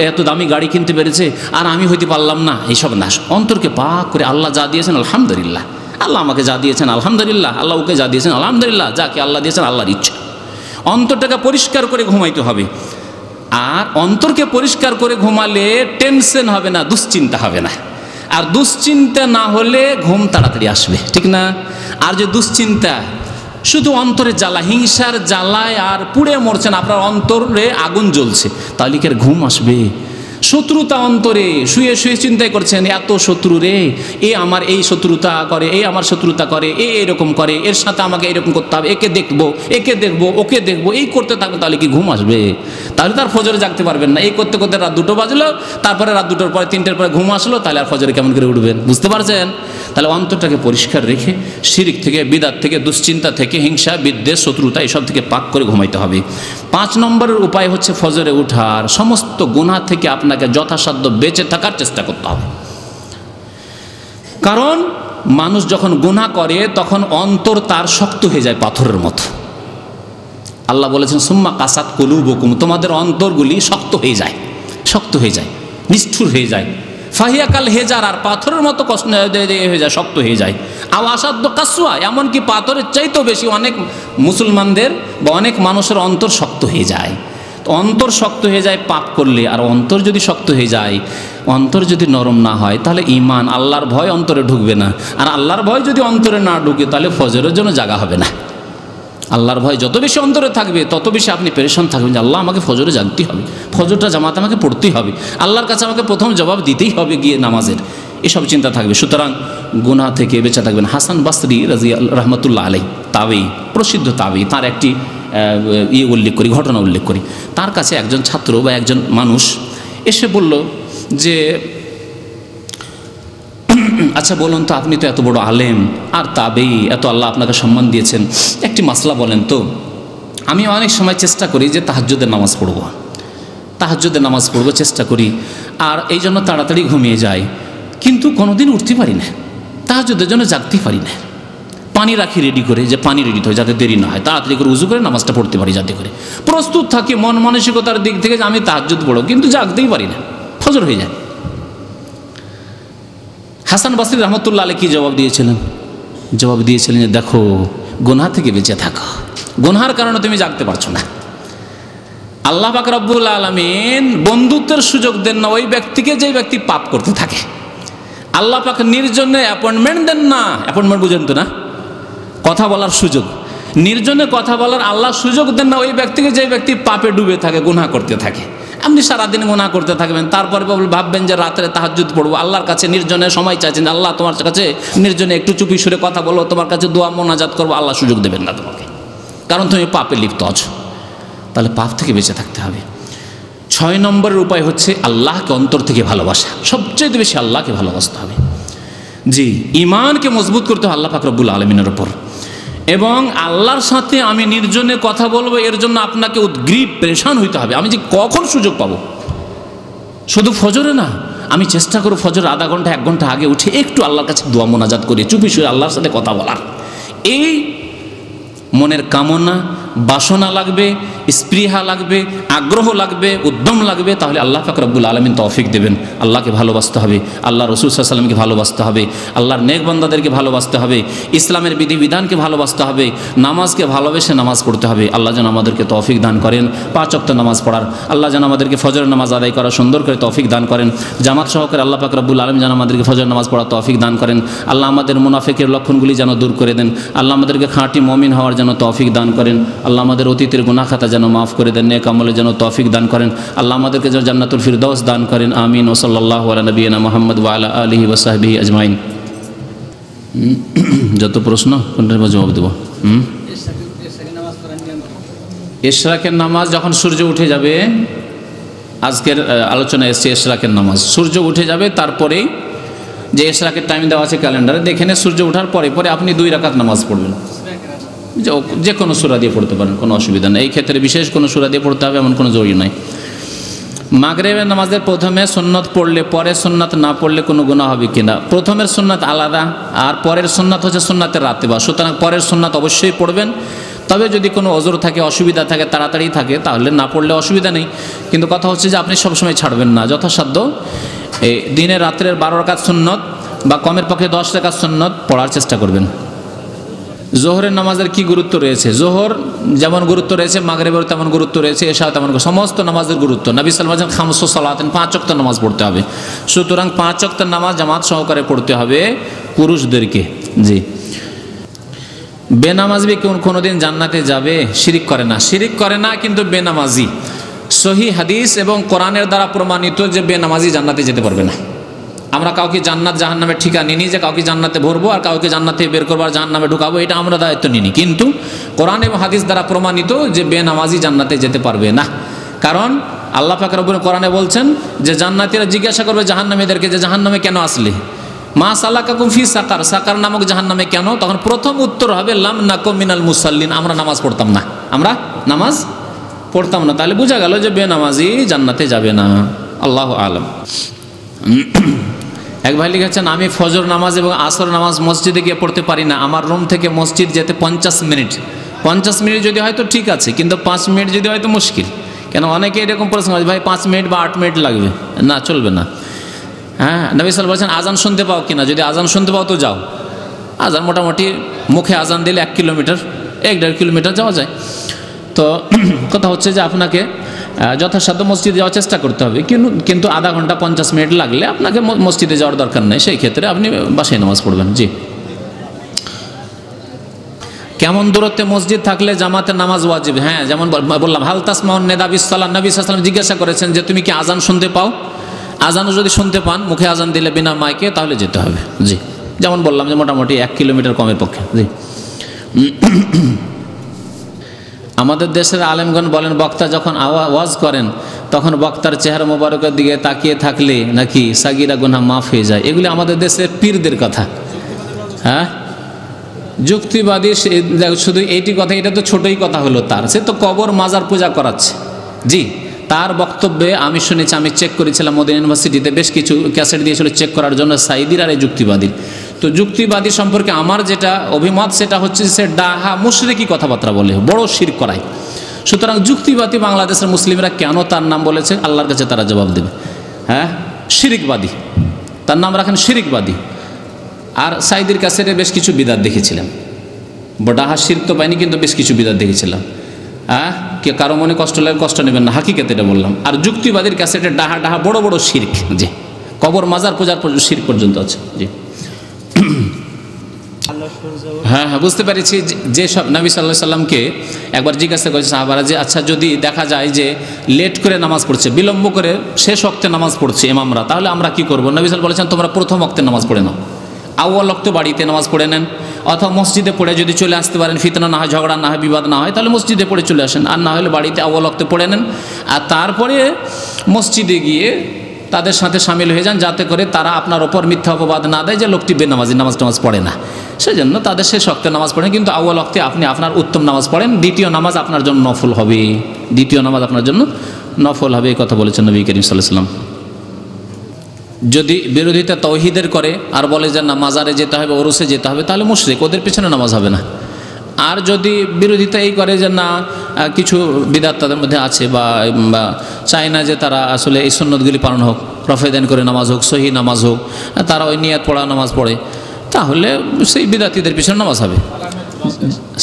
এত দামি গাড়ি কিনতে পেরেছে আর আমি হইতে পারলাম না, এইসব না। অন্তরকে পাক করে আল্লাহ যা দিয়েছেন আলহামদুলিল্লাহ, আল্লাহ আমাকে যা দিয়েছেন আলহামদুলিল্লাহ, আল্লাহ ওকে যা দিয়েছেন আলহামদুলিল্লাহ, যাকে আল্লাহ দিয়েছেন আল্লাহর ইচ্ছা। অন্তরটাকে পরিষ্কার করে ঘুমাইতে হবে। আর অন্তরকে পরিষ্কার করে ঘুমালে টেনশন হবে না, দুশ্চিন্তা হবে না। আর দুশ্চিন্তা না হলে ঘুম তাড়াতাড়ি আসবে, ঠিক না? আর যে দুশ্চিন্তা, শুধু অন্তরে জ্বালা, হিংসার জ্বালায় আর পুড়ে মরছেন, আপনার অন্তরে আগুন জ্বলছে, তাহলে কি আর ঘুম আসবে? শত্রুতা অন্তরে শুয়ে শুয়ে চিন্তাই করছেন, এত শত্রু রে, এ আমার এই শত্রুতা করে, এ আমার শত্রুতা করে, এ এরকম করে, এর সাথে আমাকে এরকম করতে হবে, একে দেখবো, ওকে দেখবো, এই করতে থাকবে, তাহলে কি ঘুম আসবে? তাহলে তার ফজরে জাগতে পারবেন না। এই করতে করতে রাত 2টো বাজলো, তারপরে রাত 2টোর পরে 3টের পরে ঘুম আসলো, তাহলে আর ফজরে কেমন করে উঠবেন? বুঝতে পারছেন? তাহলে অন্তরটাকে পরিষ্কার রেখে শিরিক থেকে, বিদাত থেকে, দুশ্চিন্তা থেকে, হিংসা বিদ্বেষ শত্রুতা এসব থেকে পাক করে ঘুমাইতে হবে। 5 নম্বরের উপায় হচ্ছে ফজরে ওঠার সমস্ত গুনাহ থেকে আপনাকে যথাসাধ্য বেঁচে থাকার চেষ্টা করতে হবে। কারণ মানুষ যখন গুনাহ করে তখন অন্তর তার শক্ত হয়ে যায় পাথরের মতো। আল্লাহ বলেছেন সুম্মা কাসাত কুলুবুকুম, তোমাদের অন্তরগুলি শক্ত হয়ে যায়, নিষ্ঠুর হয়ে যায়। ফাহিয়াকাল হেজার, আর পাথরের মতো হয়ে যায়, শক্ত হয়ে যায়। আও আসাদ্দ কাসওয়া, এমনকি পাথরের চাইতেও বেশি অনেক মুসলমানদের বা অনেক মানুষের অন্তর শক্ত হয়ে যায়। তো অন্তর শক্ত হয়ে যায় পাপ করলে। আর অন্তর যদি শক্ত হয়ে যায়, অন্তর যদি নরম না হয়, তাহলে ঈমান, আল্লাহর ভয় অন্তরে ঢুকবে না। আর আল্লাহর ভয় যদি অন্তরে না ঢুকে, তাহলে ফজরের জন্য জাগা হবে না। আল্লাহর ভয় যত বেশি অন্তরে থাকবে, তত বেশি আপনি পেরেশান থাকবেন যে আল্লাহ আমাকে ফজরে জাগতেই হবে, ফজরটা জামাতে আমাকে পড়তেই হবে, আল্লাহর কাছে আমাকে প্রথম জবাব দিতেই হবে গিয়ে নামাজের, এসব চিন্তা থাকবে। সুতরাং গুনাহ থেকে বেঁচে থাকবেন। হাসান বাসরি রাহমাতুল্লাহ আলাইহি, তাবেঈ, প্রসিদ্ধ তাবেঈ, তার একটি ঘটনা উল্লেখ করি। তার কাছে একজন ছাত্র বা একজন মানুষ এসে বলল যে আচ্ছা বলুন তো, আপনি তো এত বড় আলেম আর তাবেঈ, এত আল্লাহ আপনাকে সম্মান দিয়েছেন, একটি মাসলা বলেন তো। আমি অনেক সময় চেষ্টা করি যে তাহাজ্জুদের নামাজ পড়ব, তাহাজ্জুদে নামাজ পড়বো চেষ্টা করি, আর এই জন্য তাড়াতাড়ি ঘুমিয়ে যাই, কিন্তু কোনোদিন উঠতে পারি না, তাহাজ্জুদের জন্য জাগতেই পারি না। পানি রাখি রেডি করে, যে পানি রেডি হয় যাতে দেরি না হয়, তাড়াতাড়ি করে উজু করে নামাজটা পড়তে পারি, যাতে করে প্রস্তুত থাকি মন মানসিকতার দিক থেকে যে আমি তাহাজ্জুদ পড়ব, কিন্তু জাগতেই পারি না, ফজর হয়ে যায়। হাসান বসরি রহমতুল্লাহ আলাইহি কি জবাব দিয়েছিলেন? জবাব দিয়েছিলেন যে দেখো, গুনাহ থেকে বেঁচে থাকো, গুনাহের কারণে তুমি জাগতে পারছো না। আল্লাহ পাক রব্বুল আলামিন বন্ধুত্বের সুযোগ দেন না ওই ব্যক্তিকে যে ব্যক্তি পাপ করতে থাকে। আল্লাহ পাক নির্জনে অ্যাপয়েন্টমেন্ট দেন না, অ্যাপয়েন্টমেন্ট বুঝেন তো না, কথা বলার সুযোগ, নির্জনে কথা বলার আল্লাহ সুযোগ দেন না ওই ব্যক্তিকে যে ব্যক্তি পাপে ডুবে থাকে, গুনাহ করতে থাকে। আপনি সারাদিন গুনাহ করতে থাকবেন, তারপরে ভাববেন যে রাত্রে তাহাজ্জুদ পড়বো, আল্লাহর কাছে নির্জনে সময় চাইছেন, আল্লাহ তোমার কাছে নির্জনে একটু চুপি সুরে কথা বলো, তোমার কাছে দোয়া মোনাজাত করবো, আল্লাহ সুযোগ দেবেন না তোমাকে, কারণ তুমি পাপে লিপ্ত আছো। তাহলে পাপ থেকে বেঁচে থাকতে হবে। 6 নম্বরের উপায় হচ্ছে আল্লাহকে অন্তর থেকে ভালোবাসা, সবচেয়ে বেশি আল্লাহকে ভালোবাসতে হবে। জি, ঈমানকে মজবুত করতে হবে আল্লাহ পাক রব্বুল আলামিনের উপর, এবং আল্লাহর সাথে আমি নির্জনে কথা বলবো, এর জন্য আপনাকে উদ্গ্রীব পেরেশান হইতে হবে। আমি যে কখন সুযোগ পাবো, শুধু ফজরে না, আমি চেষ্টা করব ফজর আধা ঘন্টা 1 ঘন্টা আগে উঠে একটু আল্লাহর কাছে দোয়া মোনাজাত করে চুপি শুয়ে আল্লাহর সাথে কথা বলার। এই মনের কামনা বাসনা লাগবে, স্পৃহা লাগবে, আগ্রহ লাগবে, উদ্যম লাগবে, তাহলে আল্লাহ পাক রব্বুল আলামিন তৌফিক দেবেন। আল্লাহকে ভালোবাসতে হবে, আল্লাহ রসুল সাল্লাল্লাহু আলাইহি ওয়াসাল্লামকে ভালোবাসতে হবে, আল্লাহর নেক বান্দাদেরকে ভালোবাসতে হবে, ইসলামের বিধিবিধানকে ভালোবাসতে হবে, নামাজকে ভালোবেসে নামাজ পড়তে হবে। আল্লাহ যেন আমাদেরকে তৌফিক দান করেন 5 ওয়াক্ত নামাজ পড়ার, আল্লাহ যেন আমাদেরকে ফজরের নামাজ আদায় করা সুন্দর করে তৌফিক দান করেন, জামাত সহকারে আল্লাহ পাক রব্বুল আলামিন যেন আমাদেরকে ফজরের নামাজ পড়ার তৌফিক দান করেন। আল্লাহ আমাদের মুনাফিকের লক্ষণগুলি যেন দূর করে দেন, আল্লাহ আমাদেরকে খাঁটি মুমিন হওয়ার যেন তৌফিক দান করেন, আল্লাহ আমাদের অতীতের গুনাহ খাতা যেন মাফ করে দেন, নেক আমলের যেন তৌফিক দান করেন, আল্লাহ আমাদেরকে যেন জান্নাতুল ফিরদাউস দান করেন। আমিন। ওয়া সাল্লাল্লাহু আলা নবিয়িনা মুহাম্মদ ওয়া আলা আলিহি ওয়া সাহবিহি আজমাইন। যত প্রশ্ন কোনটার জবাব দেব? ইশরাকের নামাজ যখন সূর্য উঠে যাবে, আজকের আলোচনা এসছে ইশরাকের নামাজ, সূর্য উঠে যাবে, তারপরেই যে ইশরাকের টাইম দেওয়া আছে ক্যালেন্ডারে, দেখে সূর্য ওঠার পরে পরে আপনি 2 রাকাত নামাজ পড়বেন, যে কোনো সূরা দিয়ে পড়তে পারেন, কোনো অসুবিধা নেই। এই ক্ষেত্রে বিশেষ কোনো সূরা দিয়ে পড়তে হবে এমন কোনো জরুরি নাই। মাগরিবের নামাজের প্রথমে সুন্নত পড়লে পরে সুন্নাত না পড়লে কোনো গুনাহ হবে কিনা? প্রথমের সুন্নাত আলাদা, আর পরের সুন্নাত হচ্ছে সুন্নাতের রাতেবা, সুতরাং পরের সুন্নাত অবশ্যই পড়বেন। তবে যদি কোনো ওযর থাকে, অসুবিধা থাকে, তাড়াতাড়ি থাকে, তাহলে না পড়লে অসুবিধা নেই। কিন্তু কথা হচ্ছে যে আপনি সবসময় ছাড়বেন না, যথাসাধ্য এই দিনের রাত্রের 12 রাকাত সুন্নত বা কমের পক্ষে 10 রাকাত সুন্নত পড়ার চেষ্টা করবেন। জোহরের নামাজের কি গুরুত্ব রয়েছে? জোহর যেমন গুরুত্ব রয়েছে, মাগরিবের তেমন গুরুত্ব রয়েছে, এশা তেমন, সমস্ত নামাজের গুরুত্ব। নবী সাল্লাল্লাহু আলাইহি ওয়াসাল্লাম খামসু সালাতেন, 5 ওয়াক্ত নামাজ পড়তে হবে, সুতরাং 5 ওয়াক্ত নামাজ জামাত সহকারে পড়তে হবে পুরুষদেরকে। জি, বেনামাজি কোনোদিন জান্নাতে যাবে? শিরিক করে না, শিরিক করে না, কিন্তু বেনামাজি, সহিহ হাদিস এবং কোরআনের দ্বারা প্রমাণিত যে বেনামাজি জান্নাতে যেতে পারবে না। আমরা কাউকে জান্নাত জাহান্নামের ঠিকা নিনি যে কাউকে জান্নাতে ভরবো আর কাউকে জান্নাতে বের করবো আর জাহান্নামে ঢুকাবো, এটা আমরা দায়িত্ব নিনি। কিন্তু কোরআন এবং হাদিস দ্বারা প্রমাণিত যে বেনামাজি জান্নাতে যেতে পারবে না, কারণ আল্লাহ পাক রব্বুল কোরআনে বলছেন যে জান্নাতীরা জিজ্ঞাসা করবে জাহান্নামীদেরকে যে জাহান্নামে কেন আসলে, মা সালাকাকুম ফি সাকার, সাকার নামক জাহান্নামে কেন? তখন প্রথম উত্তর হবে লাম নাকুম মিনাল মুসাল্লিন, আমরা নামাজ পড়তাম না, আমরা নামাজ পড়তাম না। তাহলে বোঝা গেল যে বেনামাজি জান্নাতে যাবে না। আল্লাহু আলাম। এক ভাই লিখেছেন, আমি ফজর নামাজ এবং আসর নামাজ মসজিদে গিয়ে পড়তে পারি না, আমার রুম থেকে মসজিদ যেতে 50 মিনিট। 50 মিনিট যদি হয় তো ঠিক আছে, কিন্তু 5 মিনিট যদি হয় তো মুশকিল। কেন অনেকে এরকম প্রশ্ন হয়, ভাই 5 মিনিট বা 8 মিনিট লাগবে, না চলবে না। হ্যাঁ, নবী সাল্লাল্লাহু আলাইহি ওয়াসাল্লাম বলেছেন আজান শুনতে পাও কিনা, যদি আজান শুনতে পাও তো যাও। আজান মোটামুটি মুখে আজান দিলে 1 কিলোমিটার 1.5 কিলোমিটার যাওয়া যায়। তো কথা হচ্ছে যে আপনাকে যথাসাধ্য মসজিদে যাওয়ার চেষ্টা করতে হবে, কিন্তু আধা ঘন্টা 50 মিনিট লাগলে আপনাকে মসজিদে যাওয়ার দরকার নেই, সেই ক্ষেত্রে আপনি বাসায় নামাজ পড়বেন। জি, কেমন দূরত্বে মসজিদ থাকলে জামাতে নামাজ ওয়াজিব? হ্যাঁ, যেমন বললাম, হাল তাসমাউন নিদা বিসসালাহ, নবী সাল্লাল্লাহু আলাইহি ওয়াসাল্লাম জিজ্ঞাসা করেছেন যে তুমি কি আজান শুনতে পাও? আজানও যদি শুনতে পান, মুখে আজান দিলে বিনা মাইকে, তাহলে যেতে হবে। জি, যেমন বললাম যে মোটামুটি 1 কিলোমিটার কমের পক্ষে। জি, আমাদের দেশের আলেমগণ বলেন বক্তা যখন ওয়াজ করেন তখন বক্তার চেহারা মোবারকের দিকে তাকিয়ে থাকলে নাকি সাগিরা গুনাহ মাফ হয়ে যায়। এগুলি আমাদের দেশের পীরদের কথা। হ্যাঁ, যুক্তিবাদী শুধু এইটি কথা, এটা তো ছোটই কথা হলো তার, সে তো কবর মাজার পূজা করাচ্ছে। জি, তার বক্তব্যে আমি শুনেছি, আমি চেক করেছিলাম মদিনা ইউনিভার্সিটিতে, বেশ কিছু ক্যাসেট দিয়েছিল চেক করার জন্য সাইদির আর এই যুক্তিবাদীর। তো যুক্তিবাদী সম্পর্কে আমার যেটা অভিমত সেটা হচ্ছে সে ডাহা মুশরিকি কথাবার্তা বলে, বড় শিরক করায়। সুতরাং যুক্তিবাদী বাংলাদেশের মুসলিমরা কেন তার নাম বলেছে আল্লাহর কাছে তারা জবাব দেবে। হ্যাঁ, শিরিকবাদী, তার নাম রাখেন শিরিকবাদী। আর সাইদির ক্যাসেটে বেশ কিছু বিদাত দেখেছিলাম, ডাহা শিরক তো পাইনি কিন্তু বেশ কিছু বিদাত দেখেছিলাম। হ্যাঁ, কে কারো মনে কষ্ট লাগে কষ্ট নেবেন না, হাকিকাতে এটা বললাম। আর যুক্তিবাদীর ক্যাসেটে ডাহা ডাহা বড় বড় শিরক, জি, কবর মাজার পূজার শিরক পর্যন্ত আছে। জি হ্যাঁ হ্যাঁ, বুঝতে পেরেছি। যে সব নবী সাল্লাল্লাহু আলাইহি সাল্লামকে একবার জিজ্ঞাসা করেছে সাহাবারা যে আচ্ছা যদি দেখা যায় যে লেট করে নামাজ পড়ছে, বিলম্ব করে শেষ ওয়াক্তে নামাজ পড়ছে ইমামরা, তাহলে আমরা কি করব? নবী সাল্লাল্লাহু আলাইহি ওয়াসাল্লাম বলেছেন তোমরা প্রথম ওয়াক্তে নামাজ পড়ে নাও, আউয়াল ওয়াক্তে বাড়িতে নামাজ পড়ে নেন, অথবা মসজিদে পড়ে যদি চলে আসতে পারেন, ফিতনা না হয়, ঝগড়া না হয়, বিবাদ না হয়, তাহলে মসজিদে পড়ে চলে আসেন, আর না হলে বাড়িতে আউয়াল ওয়াক্তে পড়ে নেন। আর তারপরে মসজিদে গিয়ে তাদের সাথে সামিল হয়ে যান, যাতে করে তারা আপনার ওপর মিথ্যা অপবাদ না দেয় যে লোকটি বেনামাজি, নামাজ টামাজ পড়ে না। সেজন্য তাদের শেষ ওয়াক্তে নামাজ পড়েন, কিন্তু আউয়াল ওয়াক্তে আপনি আপনার উত্তম নামাজ পড়েন, দ্বিতীয় নামাজ আপনার জন্য নফল হবে, দ্বিতীয় নামাজ আপনার জন্য নফল হবে, এই কথা বলেছেন নবী করিম সাল্লাল্লাহু আলাইহি ওয়াসাল্লাম। যদি বিরোধিতা তাওহীদের করে আর বলে যে না মাজারে যেতে হবে, ওরসে যেতে হবে, তাহলে মুশরিক, ওদের পেছনে নামাজ হবে না। আর যদি বিরোধিতা এই করে যে না কিছু বিদআত তাদের মধ্যে আছে বা চায় না যে তারা আসলে এই সুন্নতগুলি পালন হোক, রফেদান করে নামাজ হোক, সহি নামাজ হোক, তারা ওই নিয়াত পড়া নামাজ পড়ে, তাহলে সেই বিদআতীদের পিছনে নামাজ হবে।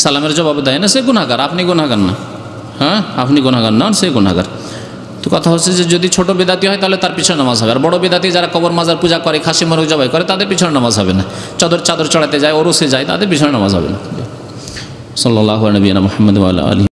সালামের জবাব দেয় না, সে গুনাহগার, আপনি গুনাহগার না। হ্যাঁ, আপনি গুনাহগার না, সে গুনাহগার। তো কথা হচ্ছে যে যদি ছোট বিদাতি হয় তাহলে তার পিছনে নামাজ হবে, আর বড় বিদাতি যারা কবর মাজার পূজা করে, খাসি মোরগ জবাই করে, তাদের পিছনে নামাজ হবে না। চাদর চড়াতে যায়, ওরসে যায়, তাদের পিছনে নামাজ হবে না। সাল্লাল্লাহু আলাইহি ওয়া সাল্লাম মুহাম্মদ ওয়া আলা আলিহি।